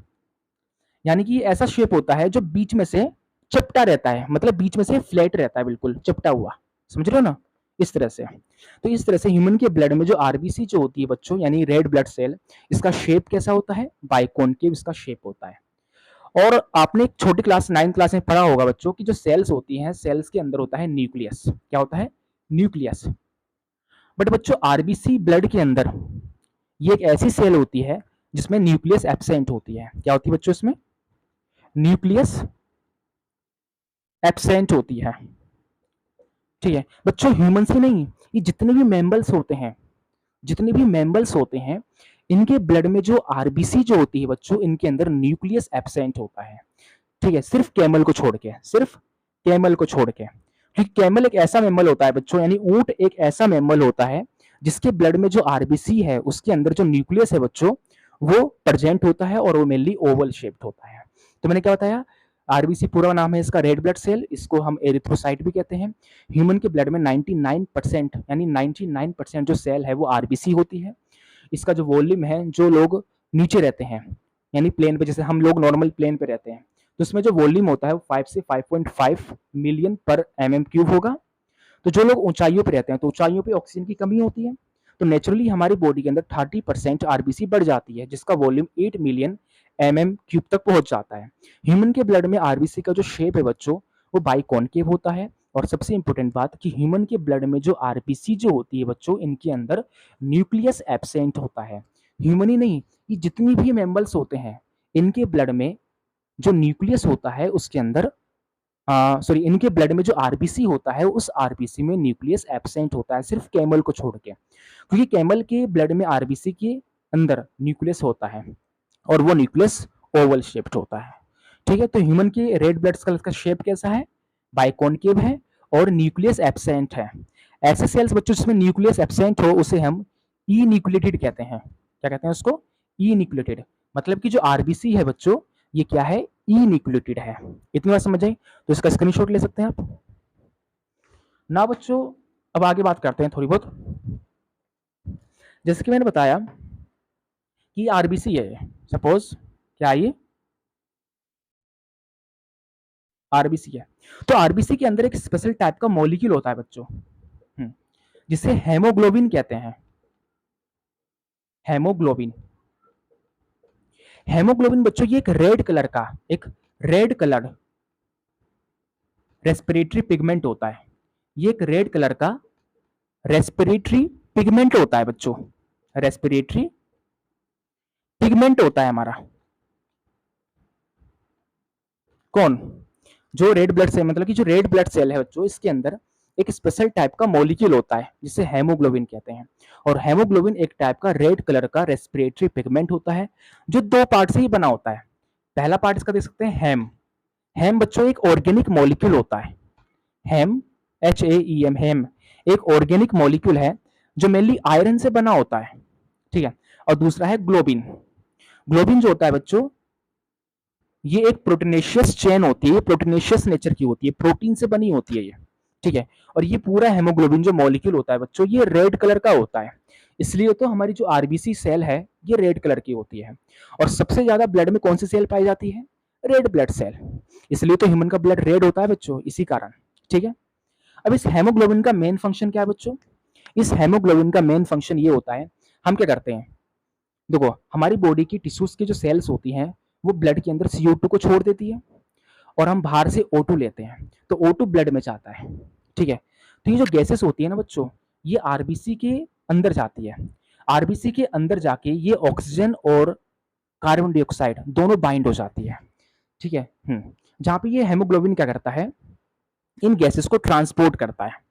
यानी कि ऐसा शेप होता है जो बीच में से चपटा रहता है, मतलब बीच में से फ्लैट रहता है, बिल्कुल चपटा हुआ, समझ रहे हो ना, इस तरह से। तो इस तरह से ह्यूमन के ब्लड में जो आरबीसी जो होती है बच्चों, यानी रेड ब्लड सेल, इसका शेप कैसा होता है? बाइकॉनकेव इसका शेप होता है। और आपने छोटी क्लास 9th क्लास में पढ़ा होगा बच्चों की जो सेल्स होती हैं, सेल्स के अंदर होता है न्यूक्लियस। क्या होता है? न्यूक्लियस। बट बच्चों आरबीसी ब्लड के अंदर ये एक ऐसी सेल होती है जिसमें न्यूक्लियस एब्सेंट होती है। क्या होती है बच्चों इसमें? न्यूक्लियस एब्सेंट होती है। ठीक है बच्चों, ह्यूमन से नहीं, ये जितने भी मैमल्स होते हैं, जितने भी मैमल्स होते हैं, इनके ब्लड में जो आरबीसी जो होती है बच्चों, इनके अंदर न्यूक्लियस एब्सेंट होता है। ठीक है, सिर्फ कैमल को छोड़ के, सिर्फ कैमल को छोड़ के, क्योंकि कैमल एक ऐसा मैमल होता है बच्चों, यानी ऊंट एक ऐसा मैमल होता है जिसके ब्लड में जो आरबीसी है उसके अंदर जो न्यूक्लियस है बच्चों वो प्रेजेंट होता है और वो मेनली ओवल शेप्ड होता है। तो मैंने क्या बताया? आरबीसी पूरा नाम है इसका रेड ब्लड सेल, इसको हम एरिथ्रोसाइट भी कहते हैं। ह्यूमन के ब्लड में 99% यानी 99% जो सेल है वो आरबीसी होती है। इसका जो वॉल्यूम है, जो लोग नीचे रहते हैं यानी प्लेन पे, जैसे हम लोग नॉर्मल प्लेन पे रहते हैं, तो उसमें जो वॉल्यूम होता है वो 5 से 5.5 मिलियन पर mm³ होगा। तो जो लोग ऊंचाइयों पे रहते हैं, तो ऊंचाइयों पे ऑक्सीजन की कमी होती है, तो नेचुरली हमारी बॉडी के अंदर 30% आरबीसी बढ़ जाती है, जिसका वॉल्यूम 8 मिलियन mm³ तक पहुंच जाता है। ह्यूमन के ब्लड में आरबीसी का जो शेप है बच्चों वो बाइकॉनकेव होता है। और सबसे इंपॉर्टेंट बात कि ह्यूमन के ब्लड में जो आरबीसी जो होती है बच्चों, इनके अंदर न्यूक्लियस एब्सेंट होता है। ह्यूमन ही नहीं, ये जितनी भी मैमल्स होते हैं इनके ब्लड में जो न्यूक्लियस होता है उसके अंदर सॉरी, इनके ब्लड में जो आरबीसी होता है उस आरबीसी में न्यूक्लियस एब्सेंट होता है, सिर्फ कैमल को छोड़ के, क्योंकि कैमल के ब्लड में आरबीसी के अंदर न्यूक्लियस होता है और वो न्यूक्लियस ओवल शेप्ड होता है। ठीक है, तो ह्यूमन के रेड ब्लड सेल का शेप कैसा है? बाइकॉनकेव है और न्यूक्लियस एब्सेंट है। ऐसे सेल्स बच्चों जिसमें न्यूक्लियस एब्सेंट हो उसे हम ई न्यूक्लिएटेड कहते हैं। क्या कहते हैं उसको? ई न्यूक्लिएटेड। मतलब कि जो आरबीसी है बच्चों ये क्या है? ई न्यूक्लिएटेड है। इतनी बात समझ आई? तो इसका स्क्रीनशॉट ले सकते हैं आप ना बच्चों। अब आगे बात करते हैं थोड़ी बहुत। जैसे कि मैंने बताया कि आरबीसी है, सपोज क्या ये आरबीसी है, तो आरबीसी के अंदर एक स्पेशल टाइप का मॉलिक्यूल होता है बच्चों, जिसे हेमोग्लोबिन कहते हैं। हेमोग्लोबिन। हेमोग्लोबिन बच्चों ये एक रेड कलर का, एक रेड कलर रेस्पिरेटरी पिगमेंट होता है। ये एक रेड कलर का रेस्पिरेटरी पिगमेंट होता है बच्चों, रेस्पिरेटरी पिगमेंट होता है हमारा। कौन? जो रेड ब्लड सेल, मतलब कि जो रेड ब्लड सेल है बच्चों, इसके अंदर एक स्पेशल टाइप का मॉलिक्यूल होता है जिसे हेमोग्लोबिन कहते हैं। और हेमोग्लोबिन एक टाइप का रेड कलर का रेस्पिरेटरी पिगमेंट होता है जो दो पार्ट से ही बना होता है। पहला पार्ट इसका देख सकते हैं हेम। हेम बच्चों एक ऑर्गेनिक मॉलिक्यूल होता है। हेम, HAEM, हेम एक ऑर्गेनिक मॉलिक्यूल है जो मेनली आयरन से बना होता है। ठीक है, और दूसरा है ग्लोबिन। ग्लोबिन जो होता है बच्चों ये एक प्रोटीनेशियस चेन होती है, प्रोटीनेशियस नेचर की होती है, प्रोटीन से बनी होती है ये। ठीक है, और ये पूरा हेमोग्लोबिन जो मॉलिक्यूल होता है बच्चों ये रेड कलर का होता है, इसलिए तो हमारी जो आरबीसी सेल है ये रेड कलर की होती है। और सबसे ज्यादा ब्लड में कौन सी सेल पाई जाती है? Red blood cell. इसलिए तो ह्यूमन का ब्लड रेड होता है बच्चों, इसी कारण। ठीक है, अब इस हेमोग्लोबिन का मेन फंक्शन क्या है बच्चों? इस हेमोग्लोबिन का मेन फंक्शन ये होता है, हम क्या करते हैं, देखो हमारी बॉडी की टिश्यूज की जो सेल्स होती हैं वो ब्लड के अंदर CO2 को छोड़ देती है और हम बाहर से O2 लेते हैं, तो O2 ब्लड में जाता है। ठीक है, तो ये जो गैसेस होती है ना बच्चों ये आरबीसी के अंदर जाती है। आरबीसी के अंदर जाके ये ऑक्सीजन और कार्बन डाइऑक्साइड दोनों बाइंड हो जाती है। ठीक है, जहां पे ये हेमोग्लोबिन क्या करता है, इन गैसेस को ट्रांसपोर्ट करता है।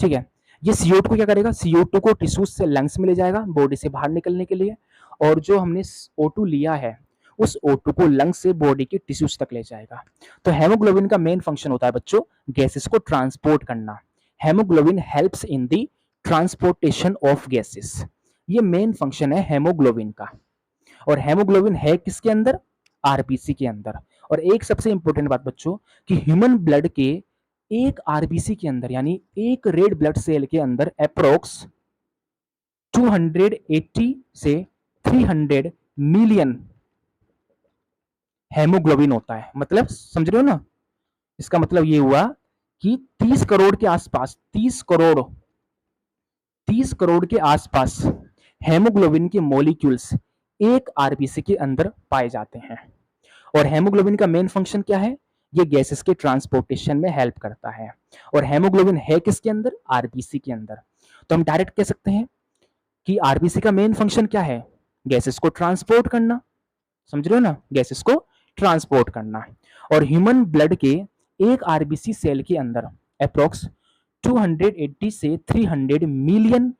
ठीक है, ये CO2 को क्या करेगा, CO2 को टिश्यूज से लंग्स में ले जाएगा बॉडी से बाहर निकलने के लिए, और जो हमने O2 लिया है उस O2 को लंग्स से बॉडी के टिश्यूज तक ले जाएगा। तो हेमोग्लोबिन का मेन फंक्शन होता है बच्चों गैसेस को ट्रांसपोर्ट करना। Haemoglobin helps in the transportation of gases. ये मेन फंक्शन है हेमोग्लोबिन का। और हेमोग्लोबिन है किसके अंदर? आरबीसी के अंदर। और एक सबसे इंपॉर्टेंट बात बच्चों कि ह्यूमन ब्लड के एक आरबीसी के अंदर यानी एक रेड ब्लड सेल के अंदर अप्रोक्स 280 से 300 मिलियन हेमोग्लोबिन होता है। मतलब समझ रहे हो ना, इसका मतलब ये हुआ कि 30 करोड़ के आसपास 30 करोड़ के आसपास हेमोग्लोबिन के मॉलिक्यूल्स एक आरबीसी के अंदर पाए जाते हैं। और हेमोग्लोबिन का मेन फंक्शन क्या है? ये गैसेस के ट्रांसपोर्टेशन में हेल्प करता है। और हेमोग्लोबिन है किसके अंदर? आरबीसी के अंदर। तो हम डायरेक्ट कह सकते हैं कि आरबीसी का मेन फंक्शन क्या है? गैसेस को ट्रांसपोर्ट करना। समझ रहे हो ना, गैसेस को ट्रांसपोर्ट करना। और ह्यूमन ब्लड के एक आरबीसी सेल के अंदर अप्रोक्स 280 से 300 मिलियन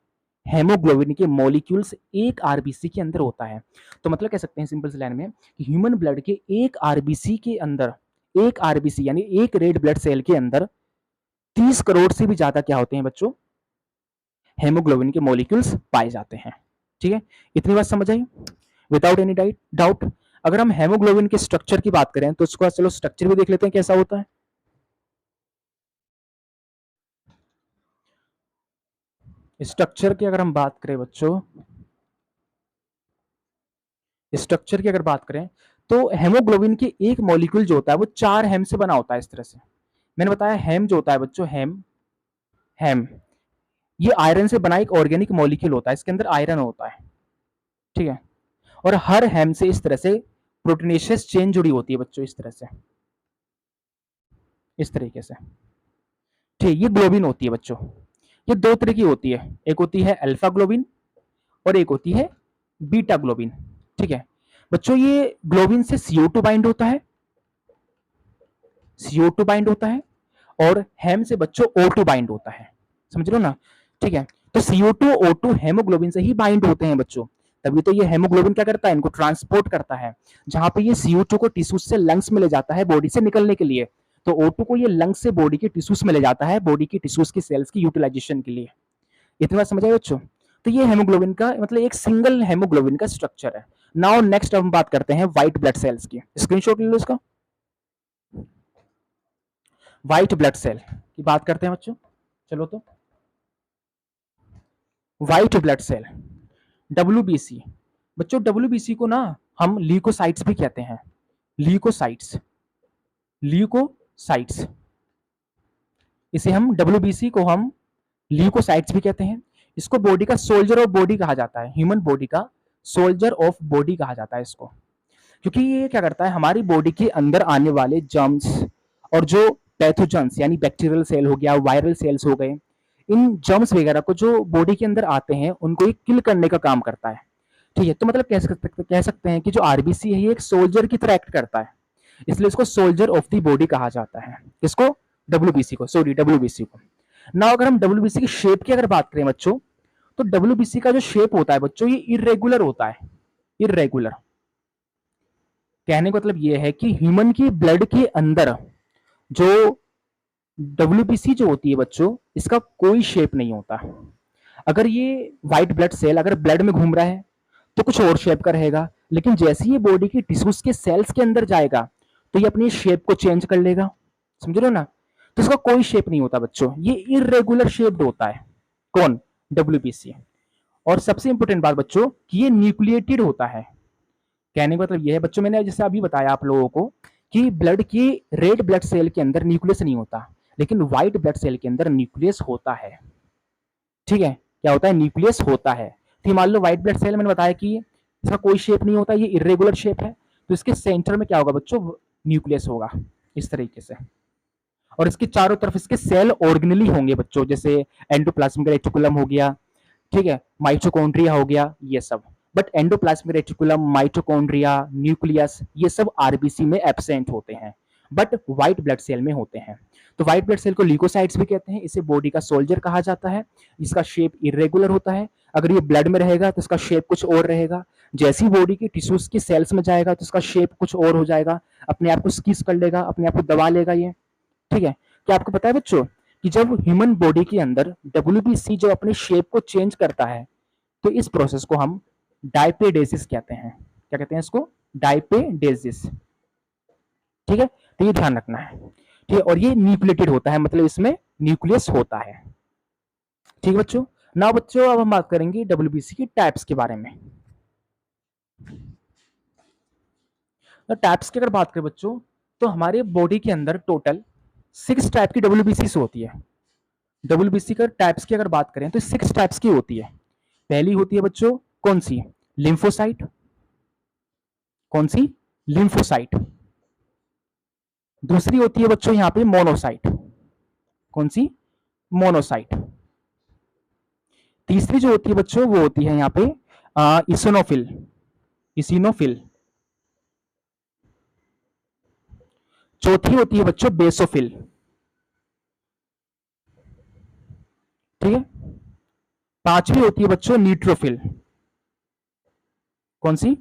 हेमोग्लोबिन के मॉलिक्यूल्स एक आरबीसी के अंदर होता है। तो मतलब कह सकते हैं सिंपल सी लाइन में कि ह्यूमन ब्लड के एक आरबीसी के अंदर, एक आरबीसी यानी एक रेड ब्लड सेल के अंदर 30 करोड़ से भी ज्यादा क्या होते हैं बच्चों? हेमोग्लोबिन के मॉलिक्यूल्स पाए जाते हैं। ठीक है, इतनी बात समझ आई विदाउट एनी डाउट। अगर हम हेमोग्लोबिन के स्ट्रक्चर की बात करें तो उसका चलो स्ट्रक्चर भी देख लेते हैं कैसा होता है। स्ट्रक्चर की अगर हम बात करें बच्चों, स्ट्रक्चर की अगर बात करें तो हेमोग्लोबिन के एक मॉलिक्यूल जो होता है वो 4 हेम से बना होता है। इस तरह से मैंने बताया हेम जो होता है बच्चों, हेम हेम ये आयरन से बना एक ऑर्गेनिक मॉलिक्यूल होता है, इसके अंदर आयरन होता है। ठीक है, और हर हेम से इस तरह से प्रोटीनेशियस चेन जुड़ी होती है बच्चों, इस तरह से, इस तरीके से। ठीक, ये ग्लोबिन होती है बच्चों। ये दो तरह की होती है, एक होती है अल्फा ग्लोबिन और एक होती है बीटा ग्लोबिन। ठीक है बच्चों, ये ग्लोबिन से CO2 बाइंड होता है, CO2 बाइंड होता है, और हेम से बच्चों O2 बाइंड होता है। समझ रहे हो ना? ठीक है, तो CO2 O2 हेमोग्लोबिन से ही बाइंड होते हैं बच्चों, तभी तो ये हेमोग्लोबिन क्या करता है? इनको ट्रांसपोर्ट करता है। जहां पे ये CO2 को टिश्यूज से लंग्स में ले जाता है बॉडी से निकलने के लिए, तो O2 को ये लंग्स से बॉडी के टिश्यूज में ले जाता है बॉडी की टिश्यूज की सेल्स की यूटिलाइजेशन के लिए। इतना समझ आए बच्चों? तो ये हेमोग्लोबिन का मतलब एक सिंगल हेमोग्लोबिन का स्ट्रक्चर है। नाउ नेक्स्ट हम बात करते हैं व्हाइट ब्लड सेल्स की। स्क्रीनशॉट ले लो इसका। व्हाइट ब्लड सेल की बात करते हैं बच्चों। चलो तो व्हाइट ब्लड सेल WBC। बच्चों WBC को ना हम ल्यूकोसाइट्स भी कहते हैं। ल्यूकोसाइट्स, ल्यूकोसाइट्स, इसे हम WBC को हम ल्यूकोसाइट्स भी कहते हैं। इसको बॉडी का सोल्जर ऑफ बॉडी कहा जाता है, ह्यूमन बॉडी का सोल्जर ऑफ बॉडी कहा जाता है इसको, क्योंकि ये क्या करता है? हमारी बॉडी के अंदर आने वाले जर्म्स और जो पैथोजेंस यानी बैक्टीरियल सेल हो गया, वायरल सेल्स हो गए, इन जर्म्स वगैरह को जो बॉडी के अंदर आते हैं उनको ये किल करने का काम करता है। ठीक है, तो मतलब कह सकते हैं कि जो आरबीसी है ये एक सोल्जर की तरह एक्ट करता है, इसलिए इसको सोल्जर ऑफ द बॉडी कहा जाता है। किसको? WBC को, सॉरी WBC को। ना अगर हम WBC की शेप की अगर बात करें बच्चों, तो WBC का जो शेप होता है बच्चों ये इरेगुलर होता है। इरेगुलर कहने का मतलब ये है कि ह्यूमन की ब्लड के अंदर जो WBC जो होती है बच्चों, इसका कोई शेप नहीं होता। अगर ये व्हाइट ब्लड सेल अगर ब्लड में घूम रहा है तो कुछ और शेप का रहेगा, लेकिन जैसे ही बॉडी की टिश्यूज के सेल्स के अंदर जाएगा तो ये अपनी शेप को चेंज कर लेगा। समझ रहे हो ना? तो इसका कोई शेप नहीं होता बच्चों, ये इरेगुलर शेप्ड होता है। कौन? WBC। और सबसे इंपॉर्टेंट बात बच्चों कि ये न्यूक्लिएटेड होता है। कहने का मतलब ये है बच्चों, मैंने जैसे अभी बताया आप लोगों को कि ब्लड की रेड ब्लड सेल के अंदर न्यूक्लियस नहीं होता, लेकिन व्हाइट ब्लड सेल के अंदर न्यूक्लियस होता है। ठीक है, क्या होता है? न्यूक्लियस होता है। ठीक, मान लो व्हाइट ब्लड सेल मैंने बताया कि इसका कोई शेप नहीं होता, ये इरेगुलर शेप है, तो इसके सेंटर में क्या होगा बच्चों? न्यूक्लियस होगा इस तरीके से। और इसके चारों तरफ इसके सेल ऑर्गेनली होंगे बच्चों, जैसे एंडोप्लाज्मिक रेटिकुलम हो गया, ठीक है, माइटोकॉन्ड्रिया हो गया, ये सब। But endoplasmic reticulum, mitochondria, nucleus ये सब आरबीसी में एब्सेंट होते हैं, बट व्हाइट ब्लड सेल में होते हैं। तो व्हाइट ब्लड सेल को ल्यूकोसाइट्स भी कहते हैं, इसे बॉडी का सोल्जर कहा जाता है। इसका शेप इरेगुलर होता है, अगर ये ब्लड में रहेगा तो इसका शेप कुछ और रहेगा, जैसी बॉडी की टिश्यूज की सेल्स में जाएगा तो इसका शेप कुछ और हो जाएगा, अपने आप को स्कीज कर लेगा, अपने आप को दबा लेगा ये। ठीक है, क्या आपको पता है बच्चों कि जब ह्यूमन बॉडी के अंदर WBC जो अपने शेप को चेंज करता है, तो इस प्रोसेस को हम डायपेडेसिस कहते हैं। क्या कहते हैं इसको? डायपेडेसिस। ठीक है, तो ये ध्यान रखना है। ठीक है, और ये न्यूक्लिएटेड होता है, मतलब इसमें न्यूक्लियस होता है। ठीक है बच्चों। नाउ बच्चों अब हम बात करेंगे डब्ल्यूबीसी की टाइप्स के बारे में। तो टाइप्स की अगर बात करें बच्चों, तो हमारे बॉडी के अंदर टोटल 6 टाइप की डब्ल्यूबीसी होती है। डब्ल्यूबीसी का टाइप्स की अगर बात करें तो 6 टाइप्स की होती है। पहली होती है बच्चों कौन सी? लिम्फोसाइट। कौन सी? लिम्फोसाइट। दूसरी होती है बच्चों यहां पे मोनोसाइट। कौन सी? मोनोसाइट। तीसरी जो होती है बच्चों वो होती है यहां पे इसिनोफिल। इसिनोफिल। चौथी होती है बच्चों बेसोफिल। ठीक है। पांचवी होती है बच्चों न्यूट्रोफिल। कौन सी?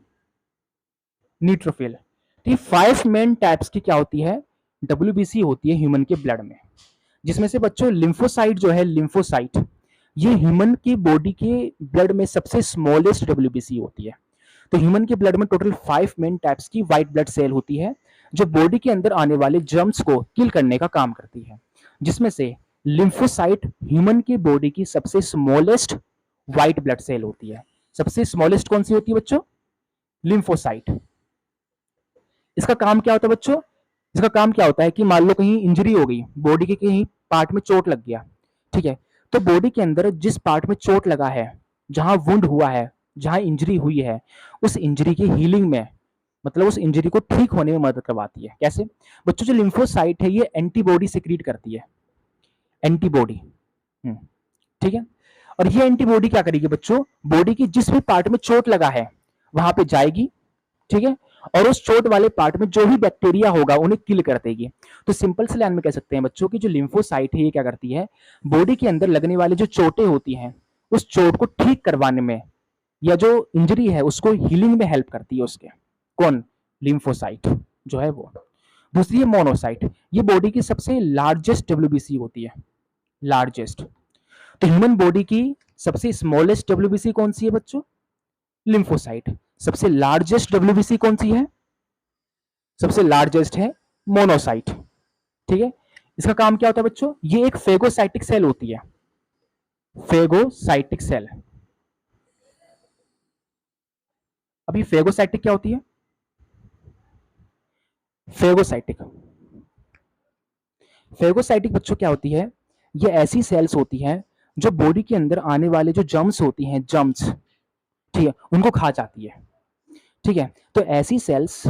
न्यूट्रोफिल। ठीक, 5 मेन टाइप्स की क्या होती है? डब्ल्यूबीसी होती है ह्यूमन के ब्लड में, जिसमें से बच्चों लिम्फोसाइट जो है, लिम्फोसाइट ये ह्यूमन की बॉडी के ब्लड में सबसे स्मॉलेस्ट डब्ल्यूबीसी होती है। तो ह्यूमन के ब्लड में टोटल 5 मेन टाइप्स की व्हाइट ब्लड सेल होती है, जो बॉडी के अंदर आने वाले जर्म्स को किल करने का काम करती है, जिसमें से लिम्फोसाइट ह्यूमन की बॉडी की सबसे स्मॉलेस्ट व्हाइट ब्लड सेल होती है। सबसे स्मॉलेस्ट कौन सी होती है बच्चों? लिम्फोसाइट। इसका काम क्या होता है बच्चों? इसका काम क्या होता है कि मान लो कहीं इंजरी हो गई, बॉडी के कहीं पार्ट में चोट लग गया, ठीक है, तो बॉडी के अंदर जिस पार्ट में चोट लगा है, जहां वुंड हुआ है, जहां इंजरी हुई है, उस इंजरी की हीलिंग में, मतलब उस इंजरी को ठीक होने में मदद करवाती है। कैसे बच्चों? जो लिम्फोसाइट है ये एंटीबॉडी सिक्रीट करती है, एंटीबॉडी। ठीक है, और ये एंटीबॉडी क्या करेगी बच्चों? बॉडी की जिस भी पार्ट में चोट लगा है वहां पे जाएगी, ठीक है, और उस चोट वाले पार्ट में जो भी बैक्टीरिया होगा उन्हें किल कर देगी। तो सिंपल से लाइन में कह सकते हैं बच्चों की जो लिम्फोसाइट है ये क्या करती है? बॉडी के अंदर लगने वाली जो चोटें होती हैं उस चोट को ठीक करवाने में, या जो इंजरी है उसको हीलिंग में हेल्प करती है उसके। कौन? लिम्फोसाइट जो है वो। दूसरी है मोनोसाइट। ये बॉडी की सबसे लार्जेस्ट डब्ल्यूबीसी होती है, लार्जेस्ट। तो ह्यूमन बॉडी की सबसे स्मॉलेस्ट डब्ल्यूबीसी कौन सी है बच्चों? लिम्फोसाइट। सबसे लार्जेस्ट डब्ल्यूबीसी कौन सी है? सबसे लार्जेस्ट है मोनोसाइट। ठीक है, इसका काम क्या होता है बच्चों? ये एक फेगोसाइटिक सेल होती है, फेगोसाइटिक सेल। अभी फेगोसाइटिक क्या होती है? फेगोसाइटिक। फेगोसाइटिक बच्चों क्या होती है? ये ऐसी सेल्स होती हैं जो बॉडी के अंदर आने वाले जो जर्म्स होती हैं, जर्म्स, ठीक है, उनको खा जाती है। ठीक है, तो ऐसी सेल्स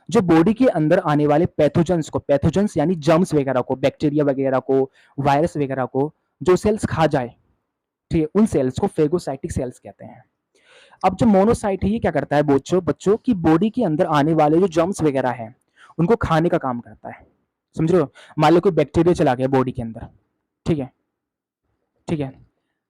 जो बॉडी के अंदर आने वाले पैथोजेंस को, पैथोजेंस यानी जर्म्स वगैरह को, बैक्टीरिया वगैरह को, वायरस वगैरह को जो सेल्स खा जाए, ठीक है, उन सेल्स को फेगोसाइटिक सेल्स कहते हैं। अब जो मोनोसाइट है ये क्या करता है बच्चों की बॉडी के अंदर आने वाले जो जर्म्स वगैरह हैं उनको खाने का काम करता है। समझ रहे हो? मान लो कोई बैक्टीरिया चला गया बॉडी के अंदर, ठीक है, ठीक है,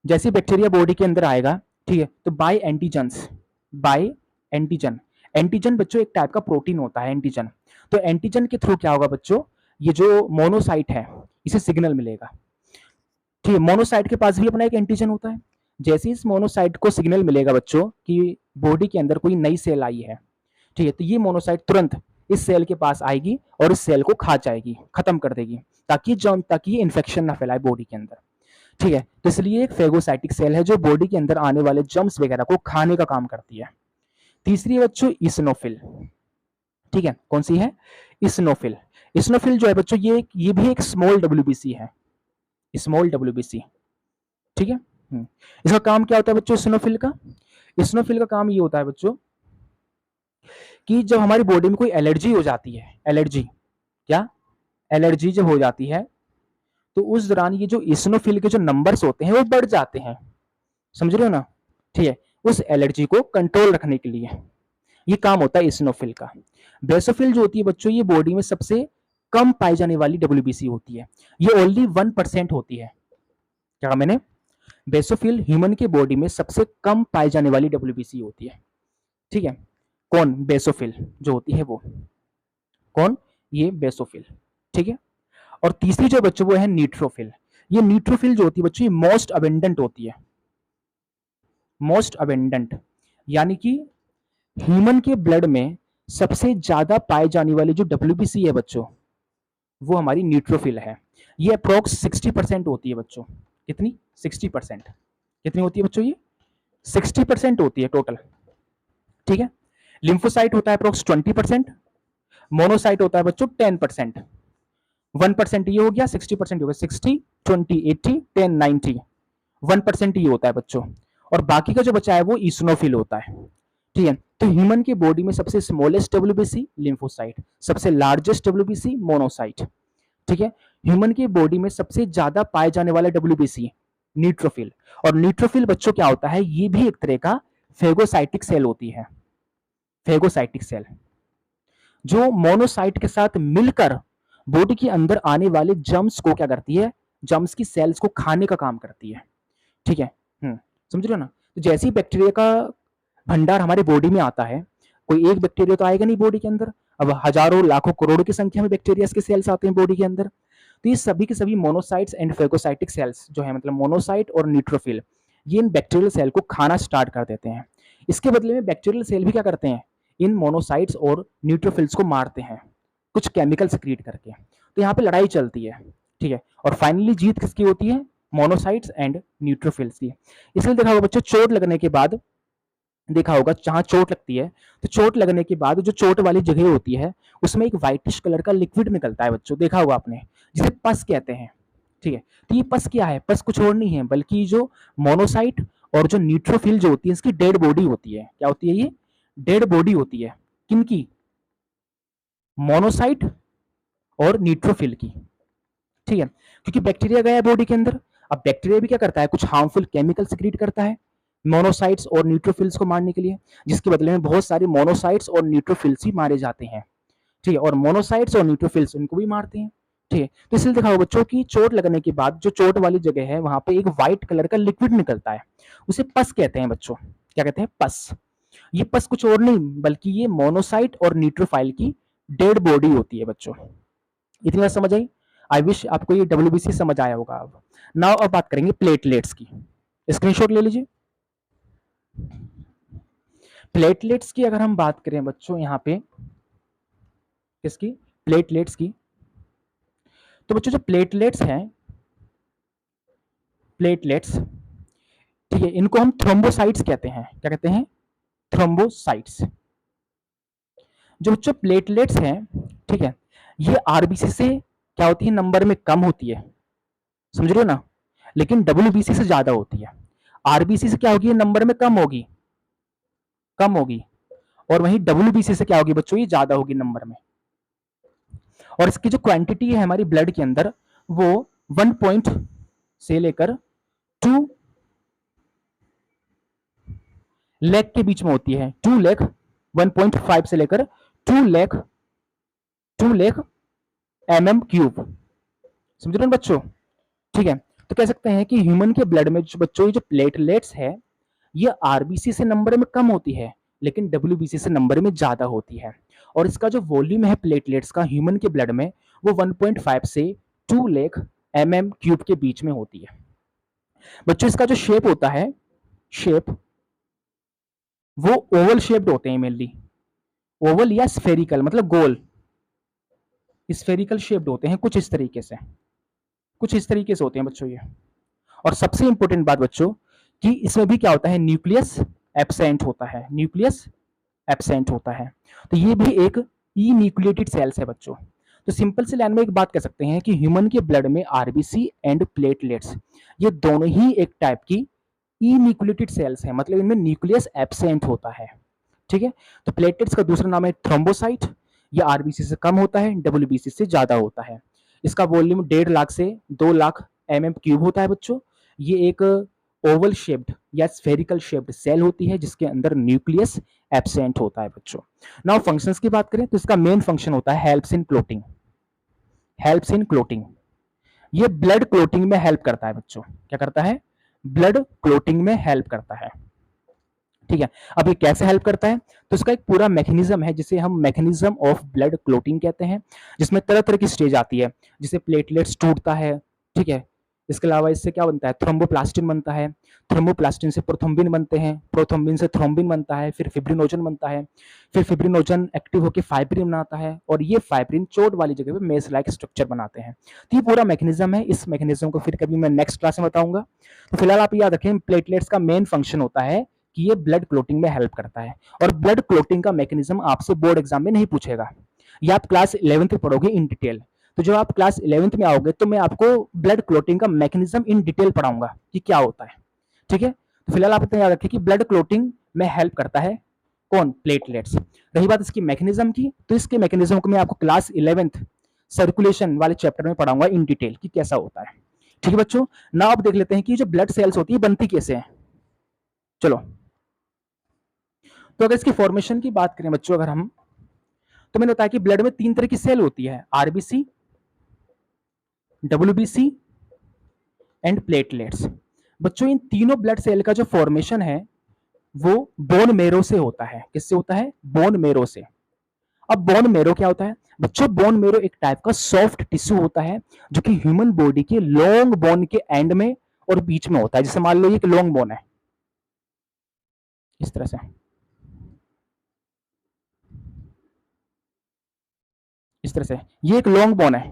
जैसे बैक्टीरिया बॉडी के अंदर आएगा, ठीक है, तो by antigens, by antigen, antigen बच्चों एक टाइप का प्रोटीन होता है एंटीजन। तो एंटीजन के थ्रू क्या होगा बच्चों? ये जो मोनोसाइट है इसे सिग्नल मिलेगा। ठीक है, मोनोसाइट के पास भी अपना एक एंटीजन होता है। जैसे इस मोनोसाइट को सिग्नल मिलेगा बच्चों कि बॉडी के अंदर कोई नई सेल आई है, ठीक है, तो ये मोनोसाइट तुरंत इस सेल के पास आएगी और इस सेल को खा जाएगी, खत्म कर देगी, ताकि इन्फेक्शन ना फैलाए बॉडी के अंदर। ठीक है, तो इसलिए एक फेगोसाइटिक सेल है जो बॉडी के अंदर आने वाले जर्म्स वगैरह को खाने का काम करती है। तीसरी बच्चों इसिनोफिल। ठीक है, कौन सी है? इसिनोफिल। इसिनोफिल जो है बच्चों ये भी एक स्मॉल डब्ल्यूबीसी है, स्मॉल डब्ल्यूबीसी। ठीक है, इसका काम क्या होता है बच्चों इसिनोफिल का? इसिनोफिल का काम ये होता है बच्चों कि जब हमारी बॉडी में कोई एलर्जी हो जाती है, एलर्जी, क्या? एलर्जी जब हो जाती है तो उस दौरान ये जो इसिनोफिल के जो नंबर्स होते हैं वो बढ़ जाते हैं। समझ रहे हो ना? ठीक है, उस एलर्जी को कंट्रोल रखने के लिए ये काम होता है इसिनोफिल का। बेसोफिल जो होती है बच्चों ये बॉडी में सबसे कम पाई जाने वाली डब्ल्यूबीसी होती है, ये ओनली 1% होती है। क्या कहा मैंने? बेसोफिल ह्यूमन के बॉडी में सबसे कम पाई जाने वाली डब्ल्यूबीसी होती है। ठीक है, कौन? बेसोफिल जो होती है वो। कौन? ये बेसोफिल। ठीक है, और तीसरी जो बच्चों वो है न्यूट्रोफिल। ये न्यूट्रोफिल जो होती है बच्चों ये मोस्ट अबेंडेंट होती है, मोस्ट अबेंडेंट, यानी कि ह्यूमन के ब्लड में सबसे ज्यादा पाए जाने वाली जो WBC है बच्चों, वो हमारी न्यूट्रोफिल है। ये अप्रोक्स 60% होती है बच्चों। कितनी? 60%। कितनी होती है बच्चों? ये 60% होती है टोटल, ठीक है। लिम्फोसाइट होता है अप्रोक्स 20%, मोनोसाइट होता है बच्चों 10%। 1% ये हो गया, 60% हो गया, 60 20 80 10 90, 1% ये होता है बच्चों। और बाकी का जो बचा है वो ईसनोफिल होता है, ठीक है। तो ह्यूमन की बॉडी में सबसे स्मॉलेस्ट WBC लिम्फोसाइट, सबसे लार्जेस्ट WBC मोनोसाइट, ठीक है। ह्यूमन की बॉडी में सबसे ज्यादा पाए जाने वाला WBC न्यूट्रोफिल। और न्यूट्रोफिल बच्चों क्या होता है? ये भी एक तरह का फेगोसाइटिक सेल होती है, फेगोसाइटिक सेल, जो मोनोसाइट के साथ मिलकर बॉडी के अंदर आने वाले जर्म्स को क्या करती है? जर्म्स की सेल्स को खाने का काम करती है, ठीक है। समझ रहे हो ना? तो जैसे ही बैक्टीरिया का भंडार हमारे बॉडी में आता है, कोई एक बैक्टीरिया तो आएगा नहीं बॉडी के अंदर, अब हजारों लाखों करोड़ों की संख्या में बैक्टीरिया के सेल्स आते हैं बॉडी के अंदर। तो ये सभी के सभी मोनोसाइट्स एंड फेगोसाइटिक सेल्स जो है, मतलब मोनोसाइट और न्यूट्रोफिल, ये इन बैक्टीरियल सेल को खाना स्टार्ट कर देते हैं। इसके बदले में बैक्टीरियल सेल भी क्या करते हैं? इन मोनोसाइट्स और न्यूट्रोफिल्स को मारते हैं कुछ केमिकल सिक्रीट करके। तो यहाँ पे लड़ाई चलती है, ठीक है। और फाइनली जीत किसकी होती है? मोनोसाइट्स एंड न्यूट्रोफिल्स की। इसलिए देखा होगा बच्चों, चोट लगने के बाद देखा होगा, जहां चोट लगती है तो चोट लगने के बाद जो चोट वाली जगह होती है उसमें एक व्हाइटिश कलर का लिक्विड निकलता है बच्चों, देखा होगा आपने, जिसे पस कहते हैं, ठीक है। तो ये पस क्या है? पस कुछ और नहीं है बल्कि जो मोनोसाइट और जो न्यूट्रोफिल जो होती है इसकी डेड बॉडी होती है। क्या होती है? ये डेड बॉडी होती है। किनकी? मोनोसाइट और न्यूट्रोफिल की, ठीक है। क्योंकि बैक्टीरिया गया है बॉडी के अंदर, अब बैक्टीरिया भी क्या करता है? कुछ हार्मफुल केमिकल सिक्रीट करता है मोनोसाइट्स और न्यूट्रोफिल्स को मारने के लिए, जिसके बदले में बहुत सारे मोनोसाइट्स और न्यूट्रोफिल्स ही मारे जाते हैं, ठीक है। और मोनोसाइट्स और न्यूट्रोफिल्स उनको भी मारते हैं, ठीक है। तो इसलिए दिखाओ बच्चों की चोट लगने के बाद जो चोट वाली जगह है वहां पे एक व्हाइट कलर का लिक्विड निकलता है, उसे पस कहते हैं बच्चों। क्या कहते हैं? पस। ये पस कुछ और नहीं बल्कि ये मोनोसाइट और न्यूट्रोफाइल की डेड बॉडी होती है बच्चों। इतनी बात समझ आई? आई विश आपको ये WBC समझ आया होगा। अब नाउ अब बात करेंगे प्लेटलेट्स की। स्क्रीनशॉट ले लीजिए। प्लेटलेट्स की अगर हम बात करें बच्चों यहाँ पे, किसकी? प्लेटलेट्स की। तो बच्चों जो प्लेटलेट्स हैं, प्लेटलेट्स, ठीक है, इनको हम थ्रोम्बोसाइट्स कहते हैं। क्या कहते हैं? थ्रोम्बोसाइट्स। जो बच्चों प्लेटलेट्स हैं, ठीक है, ये RBC से क्या होती है? नंबर में कम होती है, समझ रहे हो ना? लेकिन WBC से ज्यादा होती है। RBC से क्या होगी? नंबर में कम होगी, कम होगी। और वहीं WBC से क्या होगी बच्चों? ये ज्यादा होगी नंबर में। और इसकी जो क्वांटिटी है हमारी ब्लड के अंदर, वो 1 पॉइंट से लेकर 2 लाख के बीच में होती है। 2 लाख, 1.5 से लेकर 2 लाख mm³। समझ रहे हो बच्चों? ठीक है। तो कह सकते हैं कि ह्यूमन के ब्लड में जो बच्चों जो प्लेटलेट्स है, ये RBC से नंबर में कम होती है लेकिन WBC से नंबर में ज्यादा होती है। और इसका जो वॉल्यूम है प्लेटलेट्स का ह्यूमन के ब्लड में, वो 1.5 से 2 लाख mm³ के बीच में होती है। बच्चों इसका जो शेप होता है, शेप, वो ओवल शेप्ड होते हैं मेनली, ओवल या स्फेरिकल, मतलब गोल, स्फेरिकल शेप्ड होते हैं कुछ इस तरीके से, कुछ इस तरीके से होते हैं बच्चों ये। और सबसे इंपॉर्टेंट बात बच्चों कि इसमें भी क्या होता है? न्यूक्लियस एब्सेंट होता है, न्यूक्लियस एब्सेंट होता है। तो ये भी एक इन्यूक्लिएटेड सेल्स है बच्चों। तो सिंपल से लाइन में एक बात कह सकते हैं कि ह्यूमन के ब्लड में RBC एंड प्लेटलेट्स, ये दोनों ही एक टाइप की इन्यूक्लिएटेड सेल्स है, मतलब इनमें न्यूक्लियस एब्सेंट होता है, ठीक है। तो प्लेटलेट्स का दूसरा नाम है थ्रोम्बोसाइट। ये RBC से कम होता है, WBC से ज्यादा होता है। इसका वॉल्यूम 1.5 लाख से 2 लाख mm³ होता है बच्चों। ये एक ओवल शेप्ड या स्फेरिकल शेप्ड सेल होती है जिसके अंदर न्यूक्लियस एब्सेंट होता है बच्चों। नाउ फंक्शंस की बात करें तो इसका मेन फंक्शन होता है helps in clotting, helps in clotting. ये ब्लड क्लोटिंग में हेल्प करता है बच्चों। क्या करता है? ब्लड क्लोटिंग में हेल्प करता है, ठीक है। अब ये कैसे हेल्प करता है? तो इसका एक पूरा मैकेनिज्म है जिसे हम मैकेनिज्म ऑफ ब्लड क्लोटिंग कहते हैं, जिसमें तरह तरह की स्टेज आती है, जिसे प्लेटलेट्स टूटता है, ठीक है, इसके अलावा इससे क्या बनता है, थ्रोम्बोप्लास्टिन बनता है, थ्रोम्बोप्लास्टिन से प्रोथ्रोम्बिन बनते हैं, प्रोथ्रोम्बिन से थ्रोम्बिन बनता है, फिर फिब्रिनोजन बनता है, फिर फिब्रिनोजन एक्टिव होकर फाइब्रिन बनाता है और ये फाइब्रिन चोट वाली जगह पे मेस लाइक स्ट्रक्चर बनाते हैं। तो ये पूरा मैकेनिज्म है। इस मैकेनिज्म को फिर कभी मैं नेक्स्ट क्लास में बताऊंगा। तो फिलहाल आप याद रखें, प्लेटलेट्स का मेन फंक्शन होता है कि ये ब्लड क्लोटिंग में हेल्प करता है और ब्लड क्लोटिंग का मैकेनिज्म आपसे बोर्ड एग्जाम में नहीं पूछेगा, ये आप क्लास 11th में पढ़ोगे इन डिटेल। तो जब आप क्लास 11th में आओगे तो मैं आपको ब्लड क्लोटिंग का मैकेनिज्म इन डिटेल पढ़ाऊंगा कि क्या होता है, ठीक है। तो फिलहाल आप इतना याद रखिए कि ब्लड क्लोटिंग में हेल्प करता है कौन, प्लेटलेट्स। रही बात इसकी मैकेनिज्म की, तो इसके मैकेनिज्म को मैं आपको क्लास 11th सर्कुलेशन वाले चैप्टर में पढ़ाऊंगा इन डिटेल कि कैसा होता है, ठीक है बच्चों। ना आप देख लेते हैं कि जो ब्लड सेल्स होती है बनती कैसे है। चलो, तो अगर इसकी फॉर्मेशन की बात करें बच्चों, अगर हम, तो मैंने बताया कि ब्लड में 3 तरह की सेल होती है, आरबीसी, डब्ल्यूबीसी एंड प्लेटलेट्स। बच्चों इन तीनों ब्लड सेल का जो फॉर्मेशन है वो बोन मेरो से होता है। किससे होता है, बोन मेरो से। अब बोन मेरो क्या होता है बच्चों, बोन मेरो एक टाइप का सॉफ्ट टिश्यू होता है जो कि ह्यूमन बॉडी के लॉन्ग बोन के एंड में और बीच में होता है। जैसे मान लो ये एक लॉन्ग बोन है, इस तरह से, इस तरह से ये एक लॉन्ग बोन है,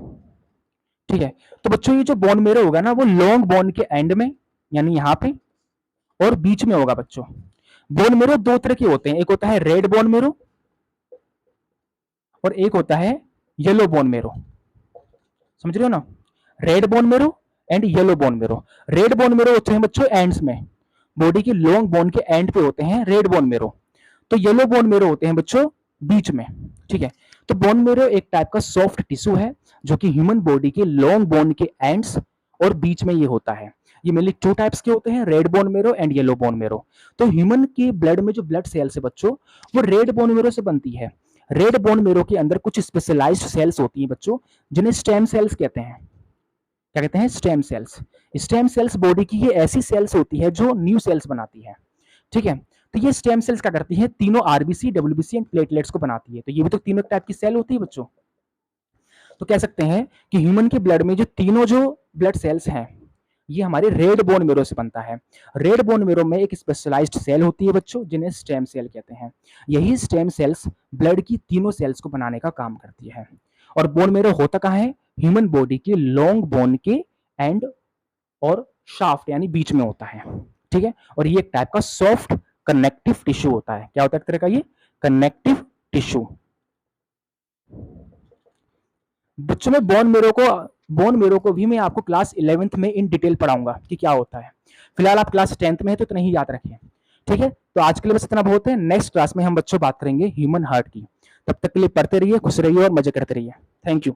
ठीक है। तो बच्चों ये जो बोन मेरो होगा ना वो लॉन्ग बोन के एंड में यानी यहां पे और बीच में होगा बच्चों। बोन मेरो 2 तरह के होते हैं, एक होता है रेड बोन मेरो और एक होता है येलो बोन मेरो। समझ रहे हो ना, red bone marrow and yellow bone marrow. Red bone marrow होते हैं बच्चों एंड्स में, बॉडी के लॉन्ग बोन के एंड पे होते हैं रेड बोन मेरो। तो येलो बोन मेरो होते हैं बच्चों बीच में, ठीक है। तो बोन मेरो एक टाइप का सॉफ्ट टिश्यू है जो कि ह्यूमन बॉडी के लॉन्ग बोन के एंड्स और बीच में ये होता है। ये मेनली 2 टाइप्स के होते हैं, red bone marrow and yellow bone marrow. तो ह्यूमन के ब्लड में जो ब्लड सेल्स है बच्चों वो रेड बोन मेरो से बनती है। रेड बोन मेरो के अंदर कुछ स्पेशलाइज्ड सेल्स होती हैं बच्चों जिन्हें स्टेम सेल्स कहते हैं। क्या कहते हैं, stem cells. Stem cells body की ये ऐसी सेल्स होती है जो न्यू सेल्स बनाती है, ठीक है। तो ये स्टेम सेल्स क्या करती है, तीनों आरबीसी, डब्ल्यूबीसी एंड प्लेटलेट्स को बनाती है। तो ये भी तो तीनों टाइप की सेल होती है बच्चों। तो कह सकते हैं कि ह्यूमन के ब्लड में जो तीनों जो ब्लड सेल्स हैं ये हमारे रेड बोन मेरो से बनता है। रेड बोन मेरो में एक स्पेशलाइज्ड सेल होती है बच्चों जिन्हें स्टेम सेल कहते हैं। यही स्टेम सेल्स ब्लड की तीनों सेल्स को बनाने का काम करती है। और बोन मेरो होता कहाँ है, ह्यूमन बॉडी के लॉन्ग बोन के एंड और शाफ्ट यानी बीच में होता है, ठीक है। और ये एक टाइप का सॉफ्ट कनेक्टिव टिश्यू होता है। क्या होता है एक तरह का ये कनेक्टिव टिश्यू। बच्चों में बोन मेरो को भी मैं आपको क्लास 11th में इन डिटेल पढ़ाऊंगा कि क्या होता है। फिलहाल आप क्लास 10th में है तो इतना ही याद रखें, ठीक है। तो आज के लिए बस इतना बहुत है। नेक्स्ट क्लास में हम बच्चों बात करेंगे ह्यूमन हार्ट की। तब तक के लिए पढ़ते रहिए, खुश रहिए और मजे करते रहिए। Thank you.